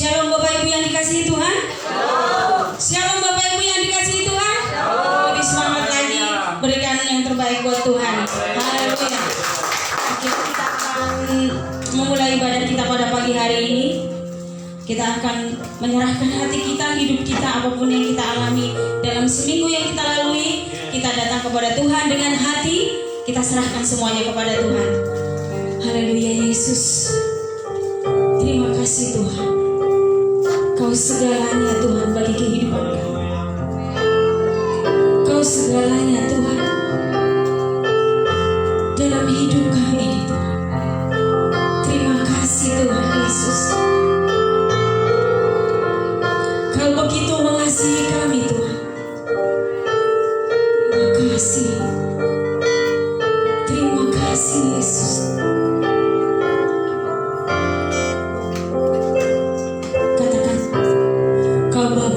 Shalom Bapak Ibu yang dikasihi Tuhan. Shalom Bapak Ibu yang dikasihi Tuhan. Lebih semangat lagi, berikan yang terbaik buat Tuhan. Haleluya. Oke, kita akan memulai ibadah kita pada pagi hari ini. Kita akan menyerahkan hati kita, hidup kita, apapun yang kita alami dalam seminggu yang kita lalui. Kita datang kepada Tuhan dengan hati, kita serahkan semuanya kepada Tuhan. Haleluya Yesus. Terima kasih Tuhan. Kau segalanya Tuhan bagi kehidupan kami. Kau segalanya Tuhan dalam hidup kami Tuhan. Terima kasih Tuhan Yesus. Kau begitu mengasihi kami Tuhan. Terima kasih. Terima kasih Yesus. Katakan, Kau Bapa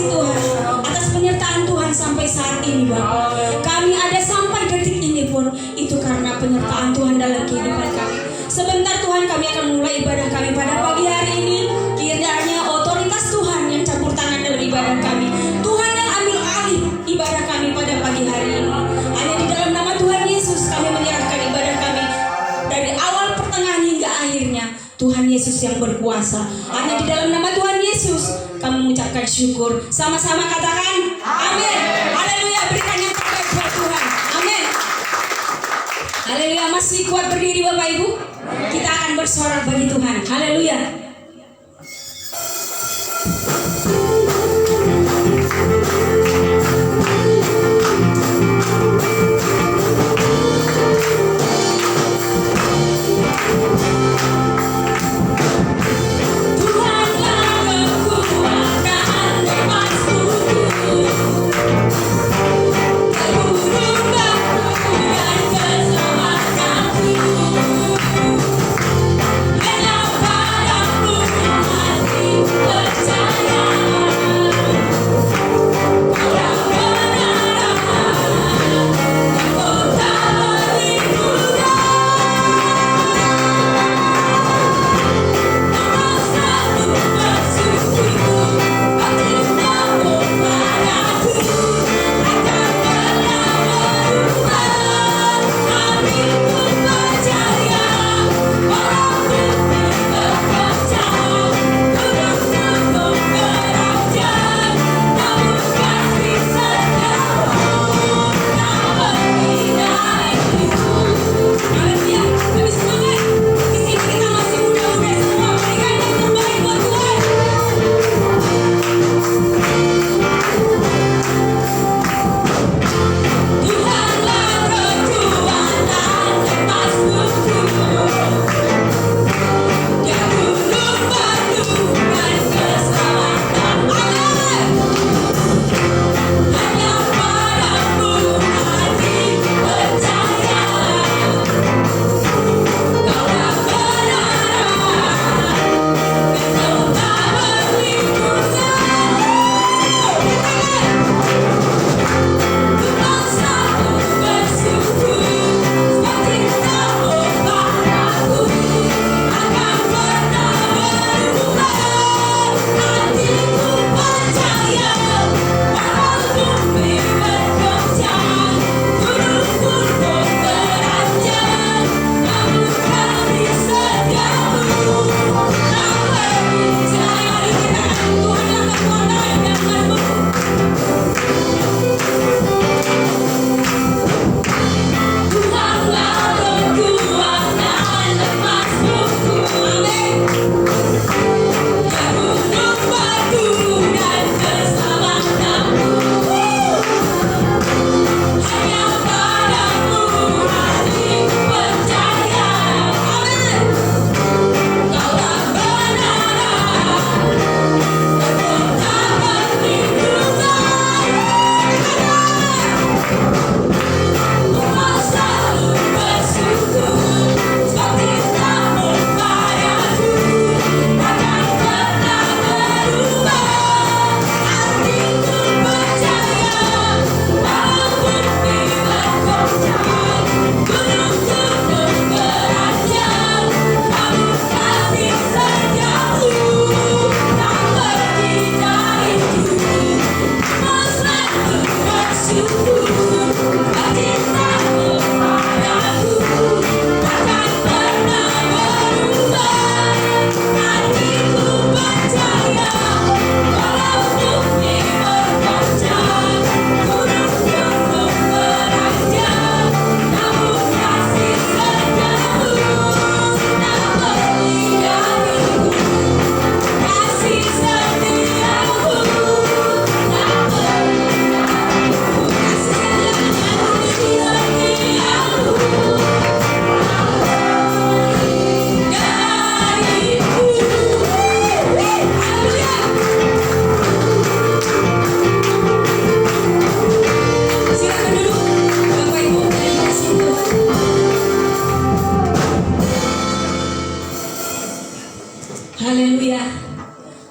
Tuhan atas penyertaan Tuhan sampai saat ini Bapak. Kami ada sampai detik ini pun itu karena penyertaan Tuhan dalam kehidupan kami. Sebentar Tuhan kami akan mulai ibadah kami pada pagi hari ini. Kiranya otoritas Tuhan yang campur tangan dalam ibadah kami. Tuhan yang ambil alih ibadah kami pada pagi hari ini. Hanya di dalam nama Tuhan Yesus kami menyerahkan ibadah kami dari awal pertengahan hingga akhirnya. Tuhan Yesus yang berkuasa. Hanya di dalam nama Tuhan Yesus kami mengucapkan syukur. Sama-sama katakan amin. Haleluya, berikan yang terbaik buat Tuhan. Amin. Haleluya, masih kuat berdiri Bapak Ibu? Kita akan bersorak bagi Tuhan. Haleluya. Keselamatan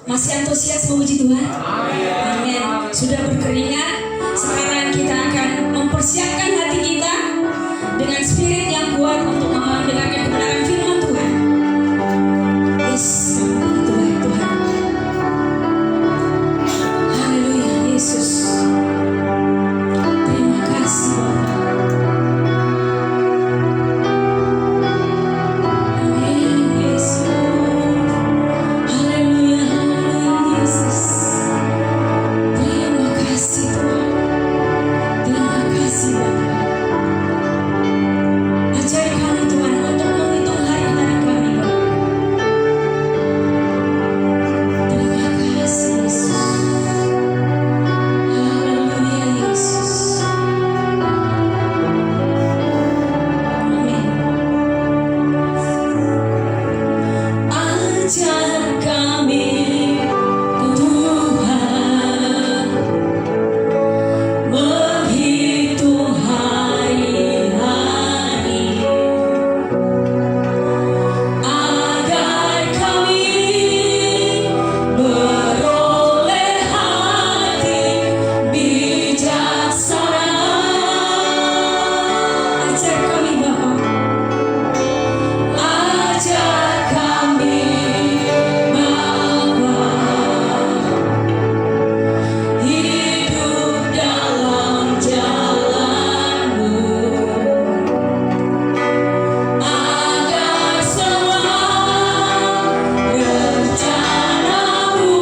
Masih antusias memuji Tuhan? Amin. Sudah berkeringat. Sekarang kita akan mempersiapkan hati kita dengan spirit yang kuat untuk mendengarkan kebenaran firman Tuhan. Yes, itu baik Tuhan. Haleluya Yesus. Terima kasih Bapa. Amin Yesus. Haleluya, haleluya Yesus. Terima kasih Tuhan. Terima kasih Bapa. Ajari kami Tuhan untuk menghitung hari-hari kami Bapa. Terima kasih Yesus. Haleluya Yesus. Amin. Ajar kami Tuhan menghitung hari-hari agar kami beroleh hati bijaksana. Ajar kami Bapa. Ajar kami Bapa, hidup dalam jalan-Mu, agar semua rencana-Mu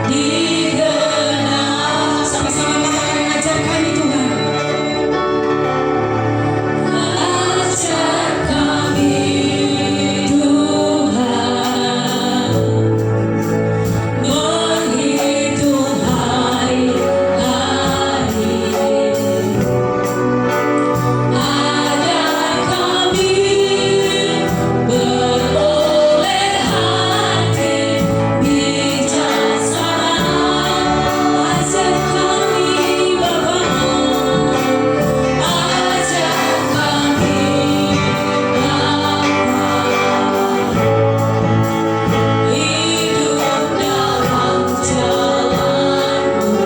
digenapi. Sama-sama katakan, ajar kami Tuhan. Ajar kami Tuhan menghitung hari-hari agar kami beroleh hati bijaksana. Ajar kami Bapa. Ajar kami Bapa, hidup dalam jalan-Mu,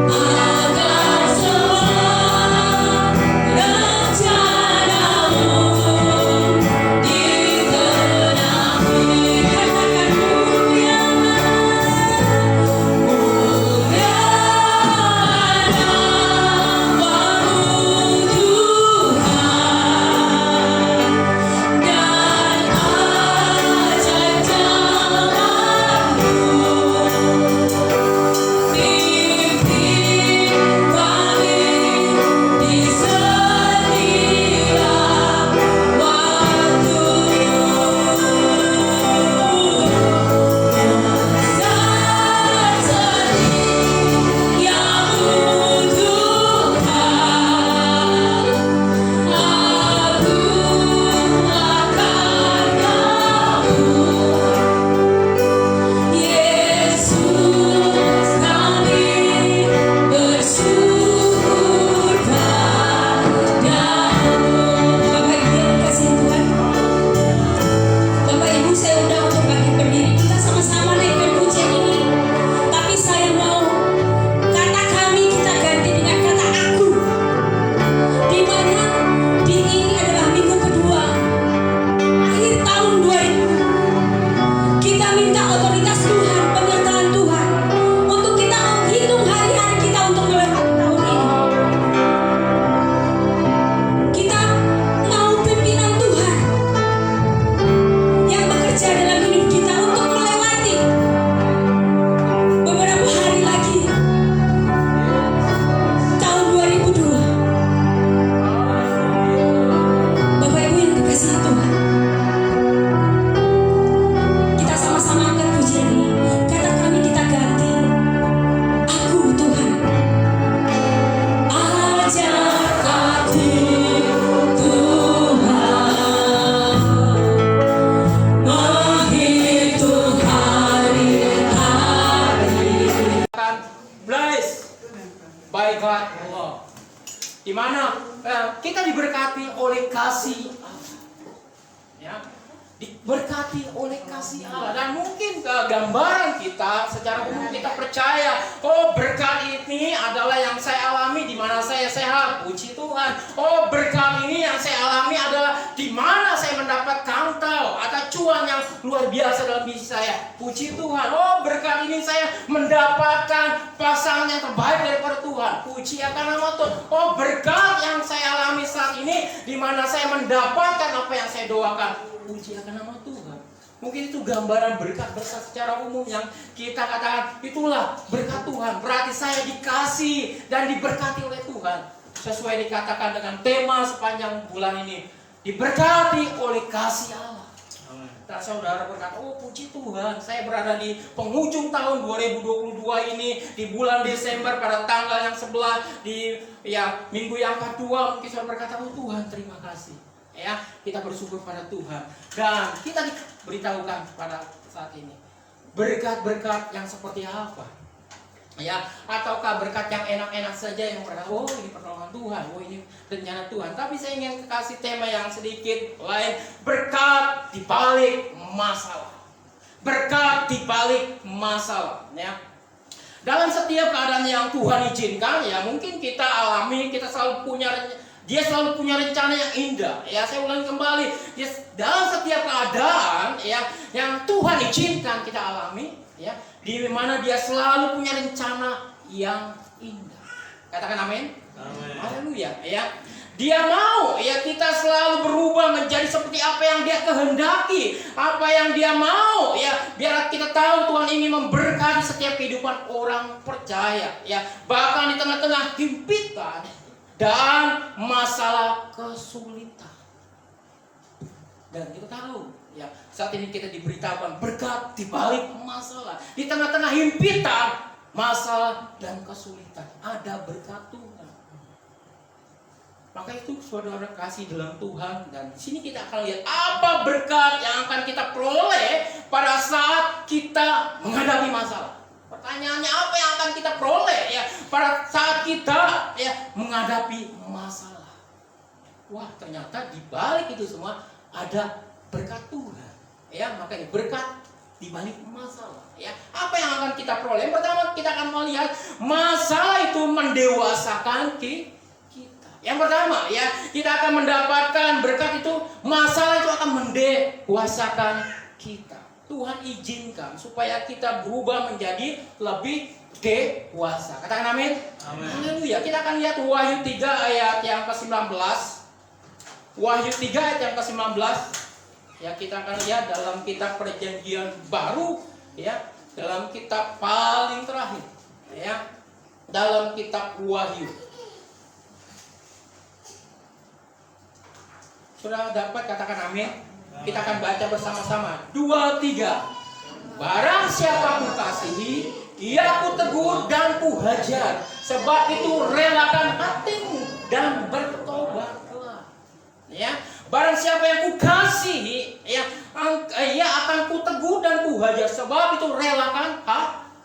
agar semua rencana-Mu digenapi. Katakan mulia namamu Tuhan, dan ajar jalan-Mu. Pimpin kami di setiap waktu. Besar setiamu Tuhan, agunglah karya-Mu. Yesus, kami bersyukur padamu. Bapak Ibu yang dikasihi Tuhan, Bapak Ibu saya undang untuk bangkit berdiri. Kita sama-sama naikkan pujian ini. Tapi saya mau kata kami kita ganti dengan kata aku. Di mana ini adalah minggu kedua akhir tahun 2000. Kita minta otoritas Tuhan, penyertaan Tuhan untuk kita menghitung hari-hari kita untuk melewati tahun ini. Kita mau pimpinan Tuhan yang bekerja dalam hidup kita untuk melewati beberapa hari lagi tahun 2002. Bapak Ibu yang dikasihi Tuhan, kita sama-sama angkat pujian ini. kasih Allah. Dan mungkin gambaran kita secara umum kita percaya, oh berkat ini adalah yang saya alami di mana saya sehat, puji Tuhan. Oh berkat ini yang saya alami adalah di mana saya mendapat kantau atau cuan yang luar biasa dalam bisnis saya, puji Tuhan. Oh berkat ini saya mendapatkan pasangan yang terbaik daripada Tuhan, puji akan nama Tuhan. Oh berkat yang saya alami saat ini di mana saya mendapatkan apa yang saya doakan, puji akan nama Tuhan. Mungkin itu gambaran berkat secara umum yang kita katakan itulah berkat Tuhan. Berarti saya dikasih dan diberkati oleh Tuhan. Sesuai dikatakan dengan tema sepanjang bulan ini, diberkati oleh kasih Allah. Dan saudara berkata, oh puji Tuhan, saya berada di penghujung tahun 2022 ini, di bulan Desember pada tanggal yang sebelah, di minggu yang kedua, mungkin saudara berkata, oh Tuhan terima kasih. Ya, kita bersyukur pada Tuhan. Dan kita diberitahukan pada saat ini berkat-berkat yang seperti apa? Ya, ataukah berkat yang enak-enak saja yang berkata, oh ini pertolongan Tuhan, oh ini rencana Tuhan. Tapi saya ingin kasih tema yang sedikit lain, berkat di balik masalah. Berkat di balik masalah, ya. Dalam setiap keadaan yang Tuhan izinkan, ya mungkin kita alami, kita selalu punya Dia selalu punya rencana yang indah. Ya, saya ulangi kembali. Dalam setiap keadaan yang Tuhan izinkan kita alami, ya, di mana Dia selalu punya rencana yang indah. Katakan amin. Haleluya. Ya. Dia mau kita selalu berubah menjadi seperti apa yang Dia kehendaki, apa yang Dia mau, ya. Biar kita tahu Tuhan ingin memberkati setiap kehidupan orang percaya, ya. Bahkan di tengah-tengah himpitan dan masalah kesulitan. Dan kita tahu, ya, saat ini kita diberitakan berkat di balik masalah. Di tengah-tengah himpitan, masalah dan kesulitan, ada berkat Tuhan. Maka itu saudara kasih dalam Tuhan. Dan di sini kita akan lihat apa berkat yang akan kita peroleh pada saat kita menghadapi masalah. Pertanyaannya, apa yang akan kita peroleh pada saat kita menghadapi masalah? Wah, ternyata di balik itu semua ada berkat Tuhan. Ya, makanya berkat di balik masalah. Ya, apa yang akan kita peroleh? Yang pertama, kita akan melihat masalah itu mendewasakan kita. Yang pertama, kita akan mendapatkan berkat itu, masalah itu akan mendewasakan kita. Tuhan izinkan supaya kita berubah menjadi lebih dewasa. Katakan amin. Haleluya. Kita akan lihat Wahyu 3 ayat yang ke-19. Wahyu 3 ayat yang ke-19. Ya, kita akan lihat dalam kitab Perjanjian Baru, ya, dalam kitab paling terakhir, ya, dalam kitab Wahyu. Sudah dapat katakan amin? Kita akan baca bersama-sama. 2, 3. Barang siapa ku kasihi, ia ku tegur dan ku hajar. Sebab itu relakan hatimu dan bertobatlah. Ya, barang siapa yang ku kasihi, ia akan ku tegur dan ku hajar. Sebab itu relakan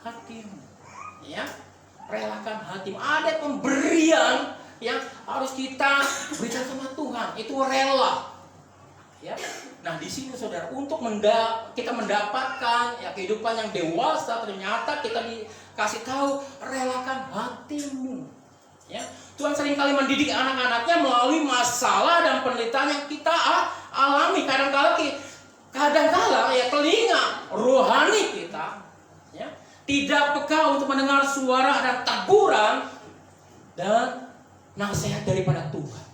hatimu. Ya, relakan hatimu. Ada pemberian yang harus kita berikan sama Tuhan. Itu rela. Ya. Nah, di sini saudara, untuk kita mendapatkan kehidupan yang dewasa, ternyata kita dikasih tahu relakan hatimu. Ya. Tuhan seringkali mendidik anak-anaknya melalui masalah dan penderitaan yang kita alami. Kadang-kala telinga rohani kita tidak peka untuk mendengar suara dan teguran dan nasihat daripada Tuhan.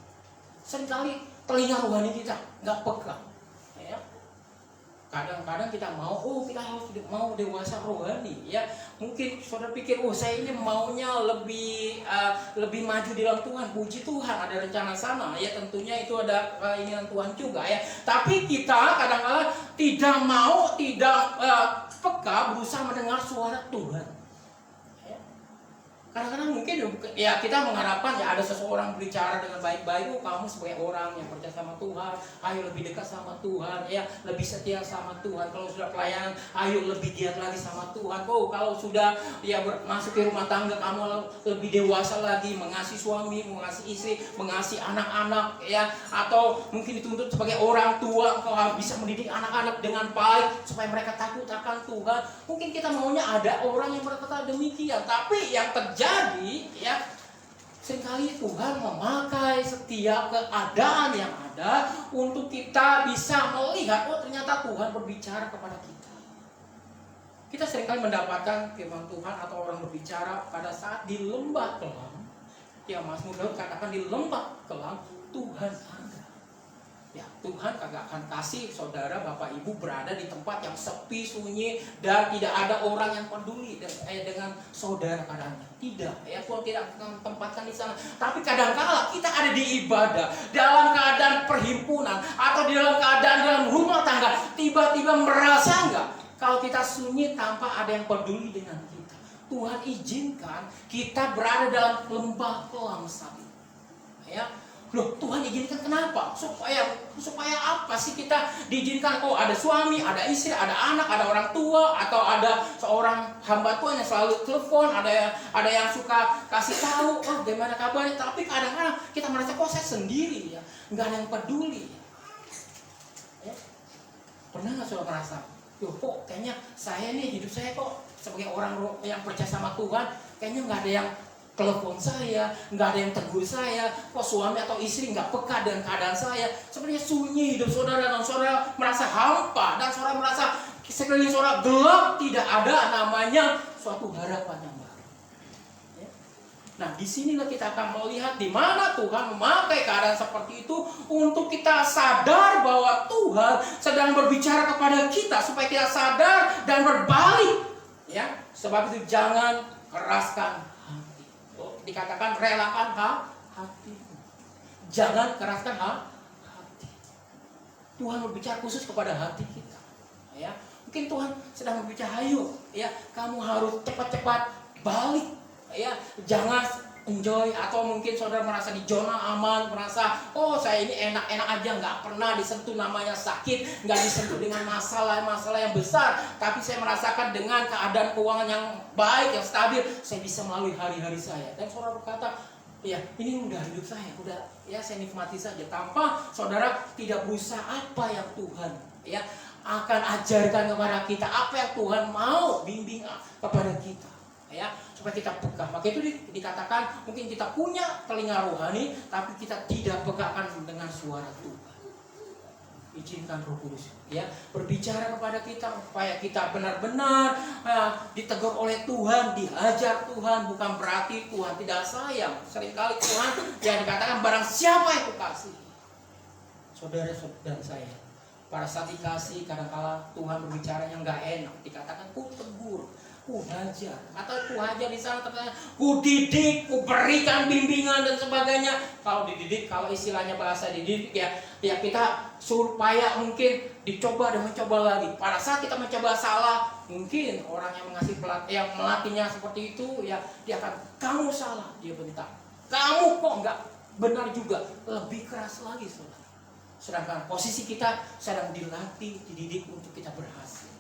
Seringkali telinga rohani kita nggak peka. Ya. Kadang-kadang kita kita harus mau dewasa rohani. Ya, mungkin saudara pikir, saya ini maunya lebih maju di dalam Tuhan. Puji Tuhan, ada rencana sana. Ya, tentunya itu ada keinginan Tuhan juga. Ya, tapi kita kadang-kadang tidak peka berusaha mendengar suara Tuhan. Ya. Kadang-kadang mungkin ya kita mengharapkan ya ada seseorang berbicara dengan baik-baik, oh kamu sebagai orang yang percaya sama Tuhan, ayo lebih dekat sama Tuhan, ya lebih setia sama Tuhan. Kalau sudah pelayanan, ayo lebih giat lagi sama Tuhan. Oh kalau sudah ya masuk ke rumah tangga, kamu lebih dewasa lagi, mengasihi suami, mengasihi istri, mengasihi anak-anak, ya. Atau mungkin dituntut sebagai orang tua, kau bisa mendidik anak-anak dengan baik supaya mereka takut akan Tuhan. Mungkin kita maunya ada orang yang berkata demikian, tapi yang terjadi ya seringkali Tuhan memakai setiap keadaan yang ada untuk kita bisa melihat, oh ternyata Tuhan berbicara kepada kita. Kita seringkali mendapatkan firman Tuhan atau orang berbicara pada saat di lembah kelam. Ya Mazmur Daud katakan di lembah kelam Tuhan ada. Ya, Tuhan kagak akan kasih saudara, bapak, ibu berada di tempat yang sepi, sunyi, dan tidak ada orang yang peduli dengan saudara kadangnya. Tidak, ya Tuhan tidak akan tempatkan di sana. Tapi kadang-kala kita ada di ibadah, dalam keadaan perhimpunan, atau di dalam keadaan dalam rumah tangga, tiba-tiba merasa enggak kalau kita sunyi tanpa ada yang peduli dengan kita. Tuhan izinkan kita berada dalam lembah kelam saat itu. Ya. Loh, Tuhan izinkan kenapa? Supaya apa sih kita diizinkan? Oh, ada suami, ada istri, ada anak, ada orang tua, atau ada seorang hamba Tuhan yang selalu telepon, ada yang suka kasih tahu, oh gimana kabarnya? Tapi kadang-kadang kita merasa kok saya sendiri ya, nggak ada yang peduli. Ya. Pernah nggak saudara merasa? Loh, kok kayaknya saya nih hidup saya kok sebagai orang yang percaya sama Tuhan, kayaknya nggak ada yang telepon saya, nggak ada yang tegur saya, kok suami atau istri nggak peka dengan keadaan saya. Sebenarnya sunyi hidup saudara, dan saudara merasa hampa, dan saudara merasa sekeliling saudara gelap, tidak ada namanya suatu harapan yang baru. Ya. Nah, disinilah kita akan melihat di mana Tuhan memakai keadaan seperti itu untuk kita sadar bahwa Tuhan sedang berbicara kepada kita supaya kita sadar dan berbalik. Ya, sebab itu jangan keraskan. Dikatakan relakan hati. Jangan keraskan hati. Tuhan berbicara khusus kepada hati kita. Ya, mungkin Tuhan sedang berbicara, ayo, ya, kamu harus cepat-cepat balik. Ya, jangan enjoy, atau mungkin saudara merasa di zona aman, merasa oh saya ini enak-enak aja, nggak pernah disentuh namanya sakit, nggak disentuh dengan masalah-masalah yang besar, tapi saya merasakan dengan keadaan keuangan yang baik, yang stabil, saya bisa melalui hari-hari saya. Dan saudara berkata, ya ini udah hidup saya, udah ya saya nikmati saja, tanpa saudara tidak berusaha apa yang Tuhan ya akan ajarkan kepada kita, apa yang Tuhan mau bimbing kepada kita. Ya, supaya kita peka. Maka itu dikatakan mungkin kita punya telinga rohani, tapi kita tidak pekakan dengan suara Tuhan. Izinkan Roh Kudus ya berbicara kepada kita supaya kita benar-benar ditegur oleh Tuhan, diajar Tuhan. Bukan berarti Tuhan tidak sayang. Seringkali Tuhan yang dikatakan barang siapa yang kukasih, saudara dan saya. Pada saat dikasih, kadang-kala Tuhan berbicara yang nggak enak, dikatakan ku tegur, ku hajar, atau ku hajar di sana ternyata ku didik, ku berikan bimbingan dan sebagainya. Kalau dididik, kalau istilahnya bahasa dididik ya kita supaya mungkin dicoba dan mencoba lagi. Pada saat kita mencoba salah, mungkin orang yang mengasih yang melatihnya seperti itu ya dia akan, kamu salah, dia bentak, kamu kok nggak benar juga, lebih keras lagi saudara. Sedangkan posisi kita sedang dilatih, dididik untuk kita berhasil.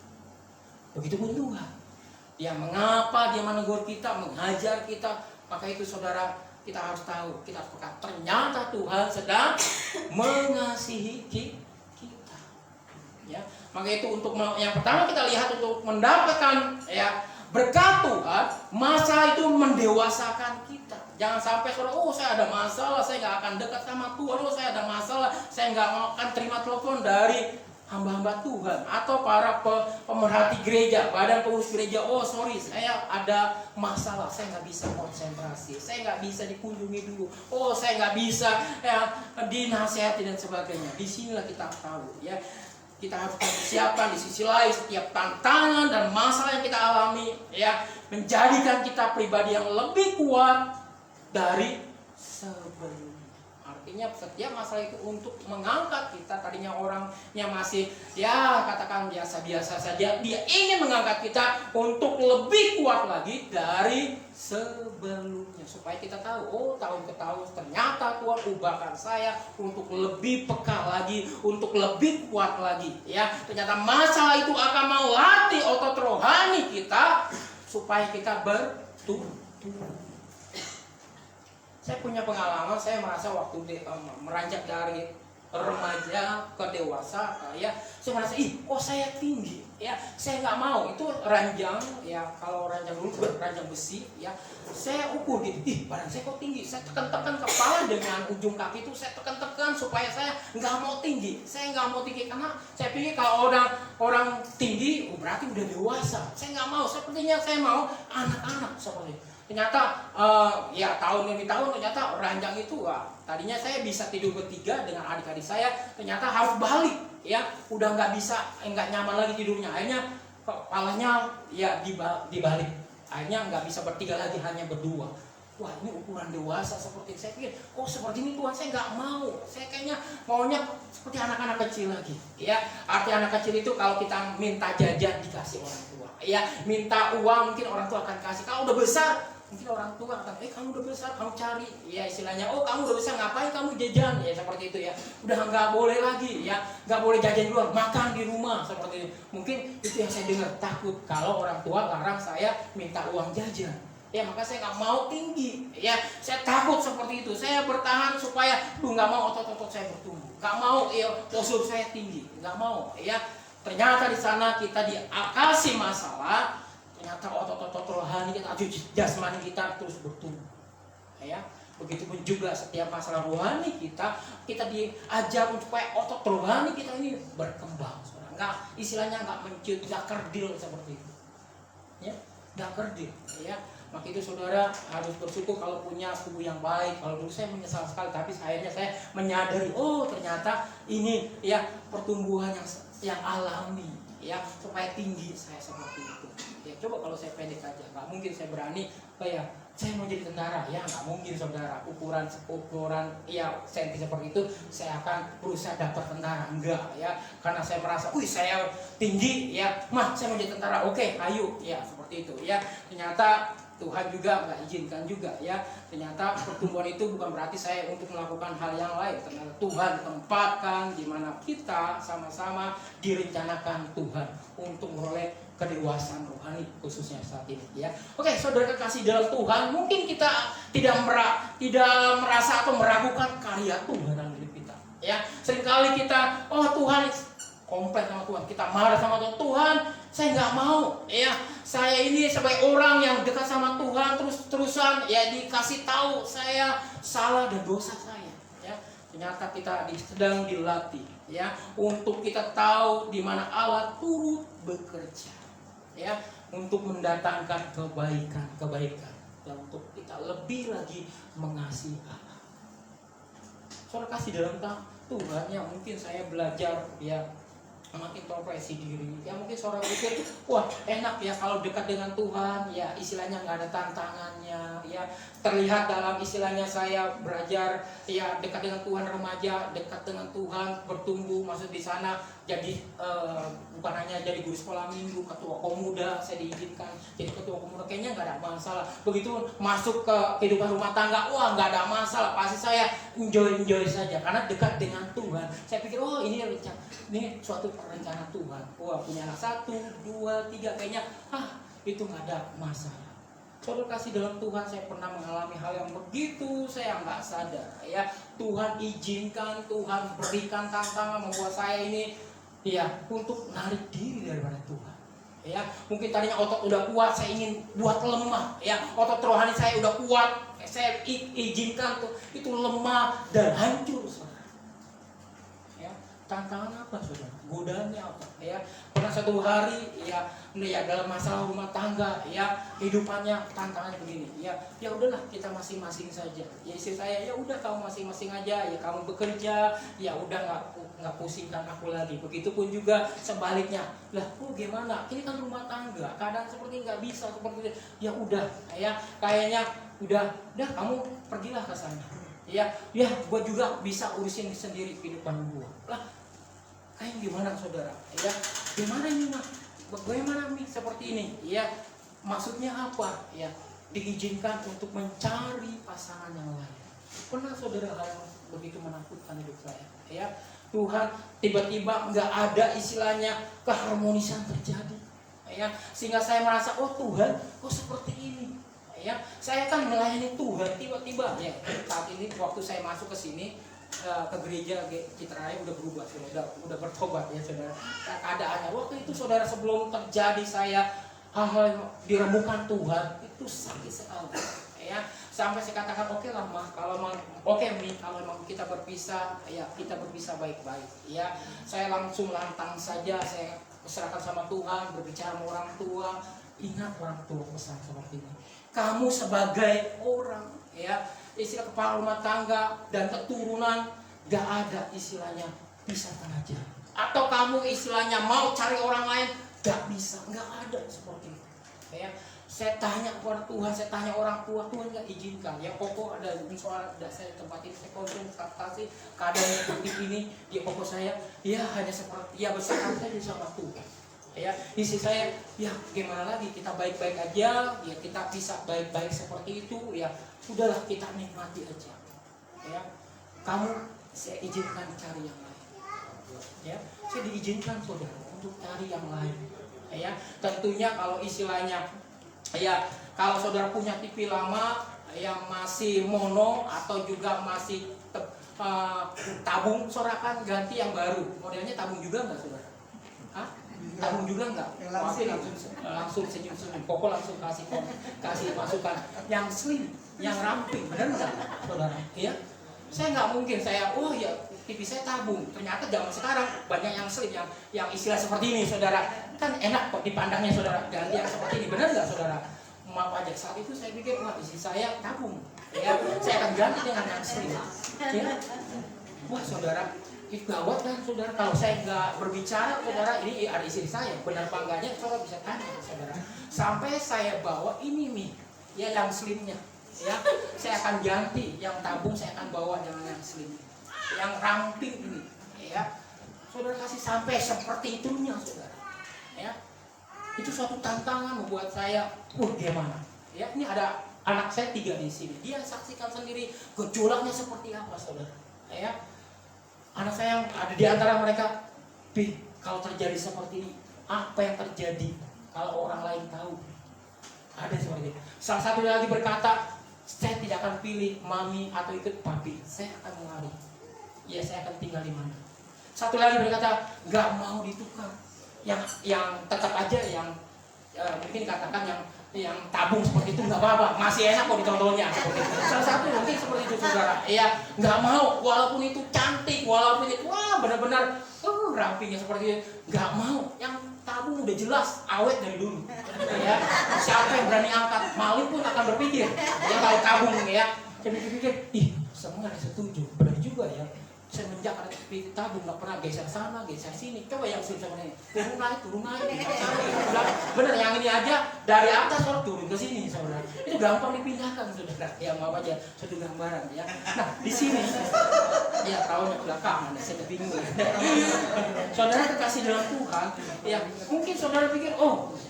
Begitupun Tuhan. Dia mengapa dia menegur kita, menghajar kita, maka itu saudara kita harus tahu, kita harus peka. Ternyata Tuhan sedang mengasihi kita. Ya, maka itu untuk yang pertama kita lihat untuk mendapatkan ya berkat Tuhan, masa itu mendewasakan kita. Jangan sampai saudara, oh saya ada masalah, saya nggak akan dekat sama Tuhan. Oh saya ada masalah, saya nggak akan terima telepon dari hamba-hamba Tuhan atau para pemerhati gereja, badan pengurus gereja. Oh sorry, saya ada masalah, saya nggak bisa konsentrasi, saya nggak bisa dikunjungi dulu. Oh saya nggak bisa ya dinasihati dan sebagainya. Disinilah kita tahu ya. Kita harus persiapkan di sisi lain setiap tantangan dan masalah yang kita alami ya menjadikan kita pribadi yang lebih kuat dari sebelumnya. Artinya setiap masalah itu untuk mengangkat kita. Tadinya orangnya masih ya katakan biasa-biasa saja, dia ingin mengangkat kita untuk lebih kuat lagi dari sebelumnya, supaya kita tahu, oh tahun ke tahun ternyata Tuhan ubahkan saya untuk lebih peka lagi, untuk lebih kuat lagi. Ya, ternyata masalah itu akan melatih otot rohani kita supaya kita bertumbuh. Saya punya pengalaman, saya merasa waktu meranjak dari remaja ke dewasa, ya saya merasa kok saya tinggi, ya saya nggak mau itu ranjang, ya kalau ranjang dulu ranjang besi, ya saya ukur gitu, badan saya kok tinggi, saya tekan-tekan kepala dengan ujung kaki itu saya tekan-tekan supaya saya nggak mau tinggi, karena saya pikir kalau orang tinggi berarti udah dewasa, saya nggak mau, sepertinya saya mau anak-anak seperti itu. Ternyata ya tahun demi tahun ternyata ranjang itu tadinya saya bisa tidur bertiga dengan adik-adik saya, ternyata harus balik, ya udah nggak nyaman lagi tidurnya, akhirnya kepalanya ya dibalik, akhirnya nggak bisa bertiga lagi, hanya berdua. Wah, ini ukuran dewasa seperti ini. Saya pikir kok seperti ini Tuhan, saya nggak mau, saya kayaknya maunya seperti anak-anak kecil lagi, ya. Arti anak kecil itu kalau kita minta jajan dikasih orang tua, ya minta uang mungkin orang tua akan kasih. Kalau udah besar mungkin orang tua akan, kamu udah besar, kamu cari, ya istilahnya, oh kamu udah besar, ngapain kamu jajan, ya seperti itu, ya udah nggak boleh lagi, ya nggak boleh jajan di luar, makan di rumah, seperti itu. Mungkin itu yang saya dengar, takut kalau orang tua larang saya minta uang jajan, ya maka saya nggak mau tinggi, ya saya takut seperti itu, saya bertahan supaya nggak mau otot-otot saya bertumbuh, nggak mau ya postur saya tinggi, nggak mau, ya. Ternyata di sana kita dikasih masalah, ternyata otot-otot rohani kita, jasmani kita terus bertumbuh, ya. Begitupun juga setiap masalah rohani kita diajar supaya otot rohani kita ini berkembang, istilahnya nggak menciut, nggak kerdil seperti itu, ya, nggak kerdil, ya. Maka itu saudara harus bersyukur kalau punya tubuh yang baik. Kalau dulu saya menyesal sekali, tapi akhirnya saya menyadari, oh ternyata ini ya pertumbuhan yang alami, ya supaya tinggi saya seperti itu. Ya coba kalau saya pendek aja, nggak mungkin saya berani, saya mau jadi tentara, ya nggak mungkin saudara. Ukuran ya senti seperti itu, saya akan berusaha dapat tentara, enggak, ya. Karena saya merasa, saya tinggi, ya, saya mau jadi tentara, oke, ayo, ya seperti itu, ya. Ternyata Tuhan juga nggak izinkan juga, ya. Ternyata pertumbuhan itu bukan berarti saya untuk melakukan hal yang lain. Ternyata Tuhan tempatkan di mana kita sama-sama direncanakan Tuhan untuk memperoleh kedewasaan rohani, khususnya saat ini, ya. Oke, saudara kekasih dalam Tuhan, mungkin kita tidak merasa atau meragukan karya Tuhan dalam hidup kita, ya. Seringkali kita, Tuhan komplain sama Tuhan, kita marah sama Tuhan, saya nggak mau, ya. Saya ini sebagai orang yang dekat sama Tuhan, terus-terusan ya dikasih tahu saya salah dan dosa saya, ya. Ternyata kita sedang dilatih, ya, untuk kita tahu di mana Allah turut bekerja, ya, untuk mendatangkan kebaikan, dan untuk kita lebih lagi mengasihi Allah. Saudara kasih dalam Tuhan, ya mungkin saya belajar, ya, makin introspeksi diri, ya mungkin saudara pikir, wah enak ya kalau dekat dengan Tuhan, ya istilahnya nggak ada tantangannya, ya terlihat dalam istilahnya saya belajar, ya dekat dengan Tuhan remaja, dekat dengan Tuhan bertumbuh, maksud di sana jadi bukan hanya jadi guru sekolah minggu, ketua pemuda, saya diizinkan jadi ketua pemuda, kayaknya nggak ada masalah. Begitu masuk ke kehidupan rumah tangga, wah nggak ada masalah, pasti saya enjoy saja karena dekat dengan Tuhan. Saya pikir, ini suatu rencana Tuhan. Wah, punya anak 1, 2, 3, kayaknya itu nggak ada masalah. Saudara kasih dalam Tuhan, saya pernah mengalami hal yang begitu saya nggak sadar, ya. Tuhan izinkan, Tuhan berikan tantangan membuat saya ini, ya, untuk narik diri daripada Tuhan, ya. Mungkin tadinya otot udah kuat, saya ingin buat lemah, ya. Otot rohani saya udah kuat, saya izinkan tuh itu lemah dan hancur, saudara. Ya, tantangan apa, saudara? Godaannya apa, ya? Pernah satu hari, ya dalam masalah rumah tangga, ya kehidupannya tantangannya begini, ya udahlah kita masing-masing saja. Ya istri saya, ya udah kamu masing-masing aja, ya kamu bekerja, ya udah nggak pusingkan aku lagi. Begitupun juga sebaliknya, lah gimana? Ini kan rumah tangga, keadaan seperti nggak bisa seperti itu. Ya udah, ya kayaknya udah kamu pergilah ke sana. Ya, gue juga bisa urusin sendiri kehidupan gue. Lah, kayak gimana saudara? Ya, gimana ini mah? Bagaimana nih seperti ini? Ya, maksudnya apa? Ya, diizinkan untuk mencari pasangan yang lain. Pernah saudara hal yang begitu menakutkan hidup saya? Ya, Tuhan tiba-tiba nggak ada istilahnya keharmonisan terjadi. Ya, sehingga saya merasa, oh Tuhan, kok seperti ini? Ya, saya kan melayani Tuhan, tiba-tiba ya saat ini waktu saya masuk ke sini ke gereja Citra Raya udah berubah, udah bertobat ya saudara. Keadaannya waktu itu saudara sebelum terjadi saya hal-hal yang dirembukan Tuhan itu sakit sekali. Ya, sampai saya katakan oke lah mah, kalau memang kalau memang kita berpisah, ya kita berpisah baik-baik. Ya, saya langsung lantang saja, saya serahkan sama Tuhan, berbicara sama orang tua. Ingat orang tua pesan seperti ini. Kamu sebagai orang, ya istilah kepala rumah tangga dan keturunan, gak ada istilahnya bisa tengah jalan. Atau kamu istilahnya mau cari orang lain, gak bisa, gak ada seperti itu. Ya, saya tanya kepada Tuhan, saya tanya orang tua, Tuhan gak izinkan. Yang pokok ada soal saya tempatin, saya konsultasi keadaan seperti ini, dia pokok saya, ya hanya seperti, ya berserah saja sama Tuhan. Ya, isi saya, ya gimana lagi, kita baik-baik aja, ya kita bisa baik-baik seperti itu, ya udahlah kita nikmati aja. Ya, kamu saya izinkan cari yang lain. Ya, saya diizinkan saudara untuk cari yang lain. Ya, tentunya kalau istilahnya, ya kalau saudara punya TV lama yang masih mono atau juga masih tabung, saudara kan ganti yang baru. Modelnya tabung juga nggak saudara? Hah? Tabung juga enggak? Langsung senyum-senyum. Pokok langsung kasih masukan yang slim, yang ramping, benar enggak, saudara? Iya. Saya nggak mungkin oh ya TV saya tabung. Ternyata zaman sekarang banyak yang slim, yang istilah seperti ini, saudara. Kan enak kok dipandangnya, saudara. Ganti yang seperti ini, benar enggak, saudara? Maaf aja, saat itu saya pikir wah isi saya tabung. Ya, saya akan ganti dengan yang slim. Ya. Wah, saudara. Itu gawat kan saudara, kalau saya nggak berbicara saudara, ini ada istri saya, benar bangganya saudara bisa tanya saudara. Sampai saya bawa ini nih, ya yang slimnya, ya saya akan ganti, yang tabung saya akan bawa dengan yang slim, yang ramping ini, ya saudara kasih sampai seperti itunya saudara, ya itu suatu tantangan membuat saya, gimana, ya ini ada anak saya 3 di sini, dia saksikan sendiri gejolaknya seperti apa saudara, ya. Anak saya yang ada di antara mereka, kalau terjadi seperti ini, apa yang terjadi kalau orang lain tahu? Ada seperti itu. Salah satu lagi berkata, saya tidak akan pilih mami atau ikut papi, saya akan mengalir. Ya, saya akan tinggal di mana. Satu lagi berkata, nggak mau ditukar. Yang tetap aja, yang mungkin katakan yang tabung seperti itu nggak apa-apa, masih enak kok ditontonnya seperti itu. Salah satu mungkin seperti itu saudara, ya nggak mau walaupun itu cantik, walaupun itu wah benar-benar rapinya seperti itu, nggak mau. Yang tabung udah jelas awet dari dulu, ya siapa yang berani angkat, maling pun akan berpikir, ya kalau tabung ya, saya pikir, semua ada setuju, benar juga ya. Semenjak ada TV tabung nggak pernah geser sana geser sini, coba yang sudah sebenarnya turun naik bener yang ini aja dari atas kalau turun ke sini saudara, itu gampang dipindahkan saudara, ya maaf aja satu gambaran ya. Nah di sini ya tahunnya belakangan saya bingung saudara kekasih dalam Tuhan, ya mungkin saudara pikir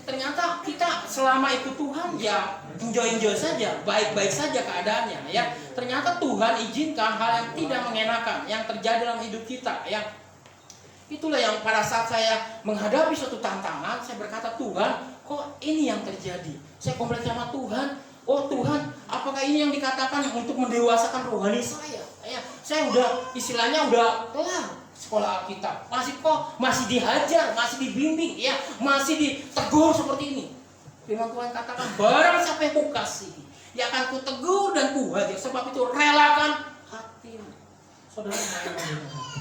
ternyata kita selama ikut Tuhan ya enjoy saja, baik-baik saja keadaannya ya. Ternyata Tuhan izinkan hal yang tidak mengenakan yang terjadi dalam hidup kita ya. Itulah yang pada saat saya menghadapi suatu tantangan, saya berkata, Tuhan, kok ini yang terjadi? Saya komplain sama Tuhan, Tuhan, apakah ini yang dikatakan untuk mendewasakan rohani saya? Ya, saya istilahnya udah kelar sekolah kita, masih dihajar, masih dibimbing, ya, masih ditegur seperti ini. Firman Tuhan katakan, barang siapa yang ku kasihi, ya akan ku tegur dan ku hajar. Sebab itu relakan hatimu. Saudara main-main dengan hati,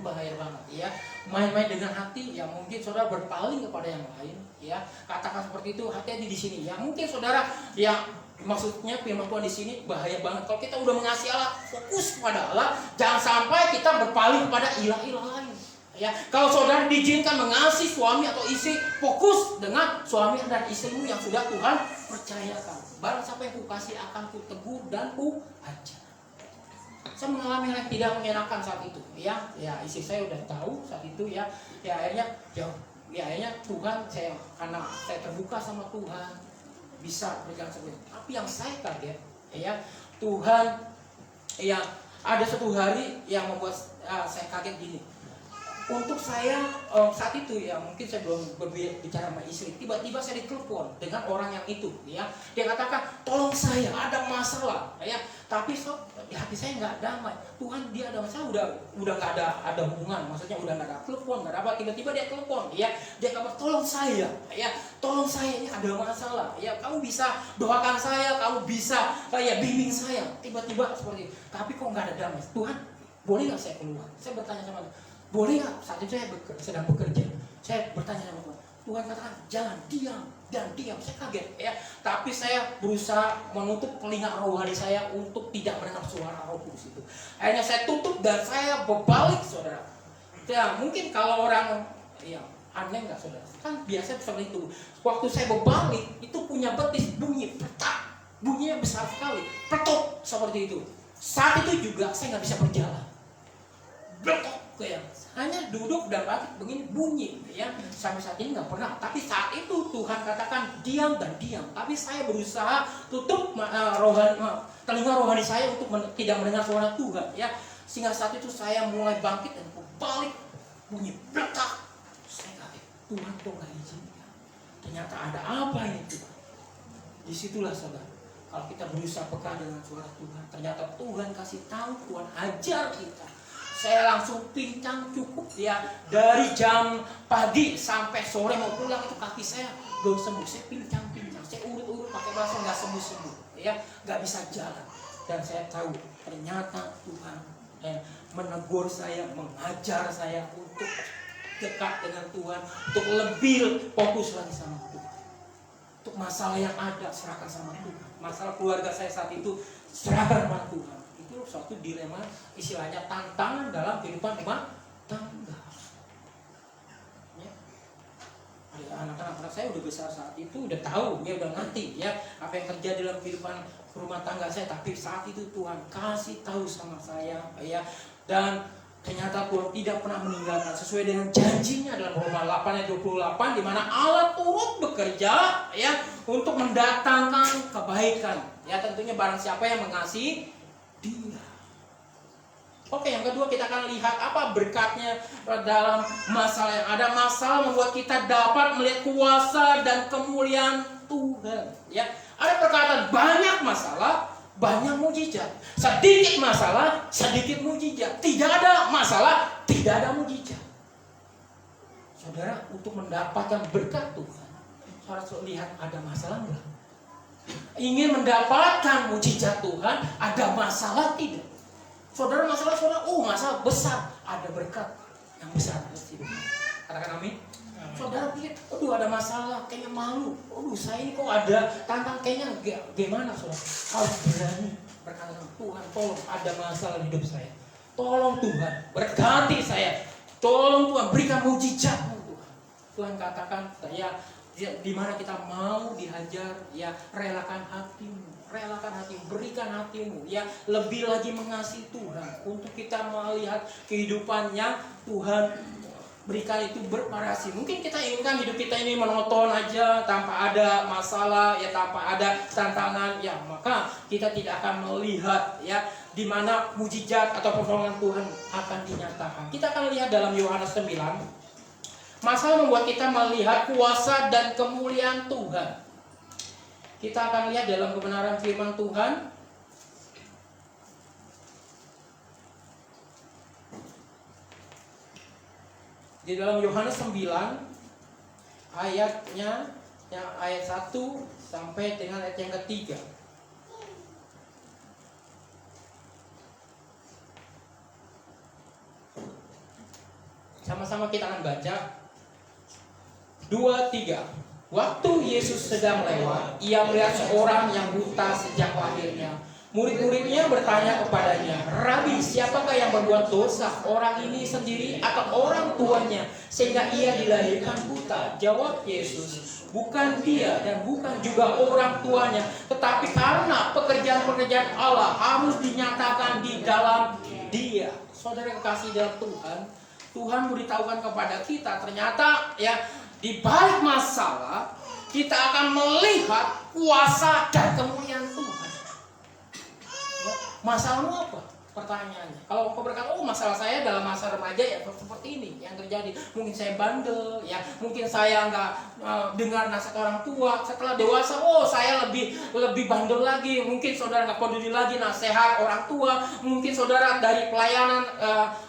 bahaya banget, ya. Main-main dengan hati, ya mungkin saudara berpaling kepada yang lain, ya. Katakan seperti itu, hati-hati di sini, ya. Mungkin saudara, ya maksudnya firman Tuhan di sini bahaya banget. Kalau kita udah mengasihi Allah, fokus kepada Allah, jangan sampai kita berpaling kepada ilah-ilah lain. Ya, kalau saudara diizinkan mengasihi suami atau istri, fokus dengan suami dan istrimu yang sudah Tuhan percayakan. Barang siapa yang ku kasih akan ku tegur dan ku ajar. Saya mengalami hal yang tidak mengenakan saat itu, ya istri saya udah tahu saat itu, akhirnya Tuhan, karena saya terbuka sama Tuhan, bisa berjalan seperti itu. Tapi yang saya kaget, Tuhan, ada satu hari yang membuat saya kaget gini. Untuk saya saat itu mungkin saya belum berbicara sama istri, tiba-tiba saya ditelepon dengan orang yang itu, dia katakan, tolong saya, ada masalah, tapi di hati saya nggak damai. Tuhan, dia ada masalah, udah nggak ada hubungan, maksudnya udah nggak ada telepon, nggak ada apa, tiba-tiba dia telepon, dia kata, tolong saya, ini ada masalah, kamu bisa doakan saya, kamu bisa bimbing saya, tiba-tiba seperti itu. Tapi kok nggak ada damai. Tuhan, boleh nggak saya keluar? Saya bertanya sama dia, boleh nggak? Saat itu saya sedang bekerja. Saya bertanya sama Tuhan. Tuhan katakan, jangan, diam. Saya kaget, Tapi saya berusaha menutup telinga rohani saya untuk tidak mendengar suara Roh Kudus itu. Akhirnya saya tutup dan saya berbalik, saudara. Mungkin kalau orang, aneh nggak, saudara? Kan biasa seperti itu. Waktu saya berbalik, itu punya betis bunyi petak, bunyinya besar sekali, petok seperti itu. Saat itu juga saya nggak bisa berjalan. Betok, hanya duduk dan balik begini bunyi, sampai saat ini nggak pernah. Tapi saat itu Tuhan katakan diam. Tapi saya berusaha tutup telinga rohani saya untuk tidak mendengar suara Tuhan, sehingga saat itu saya mulai bangkit dan balik bunyi bletak. Saya kaget, Tuhan kok nggak izinkan? Ternyata ada apa ini Tuhan? Disitulah, saudara, kalau kita berusaha peka dengan suara Tuhan, ternyata Tuhan kasih tahu, Tuhan ajar kita. Saya langsung pincang cukup, dari jam pagi sampai sore mau pulang itu kaki saya belum sembuh. Saya pincang, saya urut pakai basuh nggak sembuh, nggak bisa jalan. Dan saya tahu ternyata Tuhan menegur saya, mengajar saya untuk dekat dengan Tuhan, untuk lebih fokus lagi sama Tuhan. Untuk masalah yang ada serahkan sama Tuhan. Masalah keluarga saya saat itu serahkan sama Tuhan. Suatu dilema, istilahnya tantangan dalam kehidupan rumah tangga. Anak-anak saya udah besar saat itu, udah tahu, dia udah ngerti apa yang terjadi dalam kehidupan rumah tangga saya. Tapi saat itu Tuhan kasih tahu sama saya, dan ternyata Tuhan tidak pernah meninggalkan sesuai dengan janjinya dalam Roma 8 ayat 28, di mana Allah turut bekerja untuk mendatangkan kebaikan. Tentunya barang siapa yang mengasihi Dia. Oke, yang kedua kita akan lihat apa berkatnya dalam masalah yang ada. Masalah membuat kita dapat melihat kuasa dan kemuliaan Tuhan. Ada perkataan banyak masalah, banyak mujizat. Sedikit masalah, sedikit mujizat. Tidak ada masalah, tidak ada mujizat. Saudara, untuk mendapatkan berkat Tuhan, harus lihat ada masalah enggak? Ingin mendapatkan mujizat Tuhan, ada masalah tidak? Saudara, masalah besar, ada berkat yang besar pasti. Katakan amin. Saudara pikir, ada masalah, kayaknya malu. Saya ini kok ada tantang, kayaknya gimana, saudara? Harus berani berkata, Tuhan, tolong, ada masalah di hidup saya. Tolong Tuhan, berkati saya. Tolong Tuhan, berikan mujizat Tuhan. Tuhan katakan, di mana kita mau dihajar, relakan hatimu, berikan hatimu, lebih lagi mengasihi Tuhan, untuk kita melihat kehidupan yang Tuhan berikan itu bervariasi. Mungkin kita inginkan hidup kita ini monoton aja, tanpa ada masalah, tanpa ada tantangan, maka kita tidak akan melihat di mana mujizat atau pertolongan Tuhan akan dinyatakan. Kita akan lihat dalam Yohanes 9. Masalah membuat kita melihat kuasa dan kemuliaan Tuhan. Kita akan lihat dalam kebenaran firman Tuhan. Di dalam Yohanes 9 ayatnya yang ayat 1 sampai dengan ayat yang ketiga. Sama-sama kita akan baca. 2, 3. Waktu Yesus sedang lewat, ia melihat seorang yang buta sejak lahirnya. Murid-muridnya bertanya kepadanya, "Rabi, siapakah yang berbuat dosa, orang ini sendiri atau orang tuanya, sehingga ia dilahirkan buta?" Jawab Yesus, "Bukan dia dan bukan juga orang tuanya, tetapi karena pekerjaan-pekerjaan Allah harus dinyatakan di dalam dia." Saudara yang kasih dalam Tuhan, Tuhan memberitahukan kepada kita, ternyata ya di balik masalah kita akan melihat kuasa dan kemuliaan Tuhan. Masalahmu apa? Pertanyaannya. Kalau kau berkata, "Oh, masalah saya dalam masa remaja ya seperti ini yang terjadi. Mungkin saya bandel, ya, mungkin saya nggak dengar nasihat orang tua. Setelah dewasa, oh saya lebih bandel lagi. Mungkin saudara nggak peduli lagi nasihat orang tua. Mungkin saudara dari pelayanan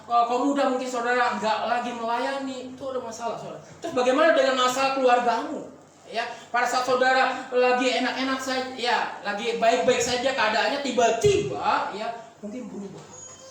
kaum muda, mungkin saudara nggak lagi melayani. Itu ada masalah, saudara. Terus bagaimana dengan masalah keluargamu? Ya, pada saat saudara lagi enak-enak saja, ya, lagi baik-baik saja keadaannya, tiba-tiba ya mungkin berubah.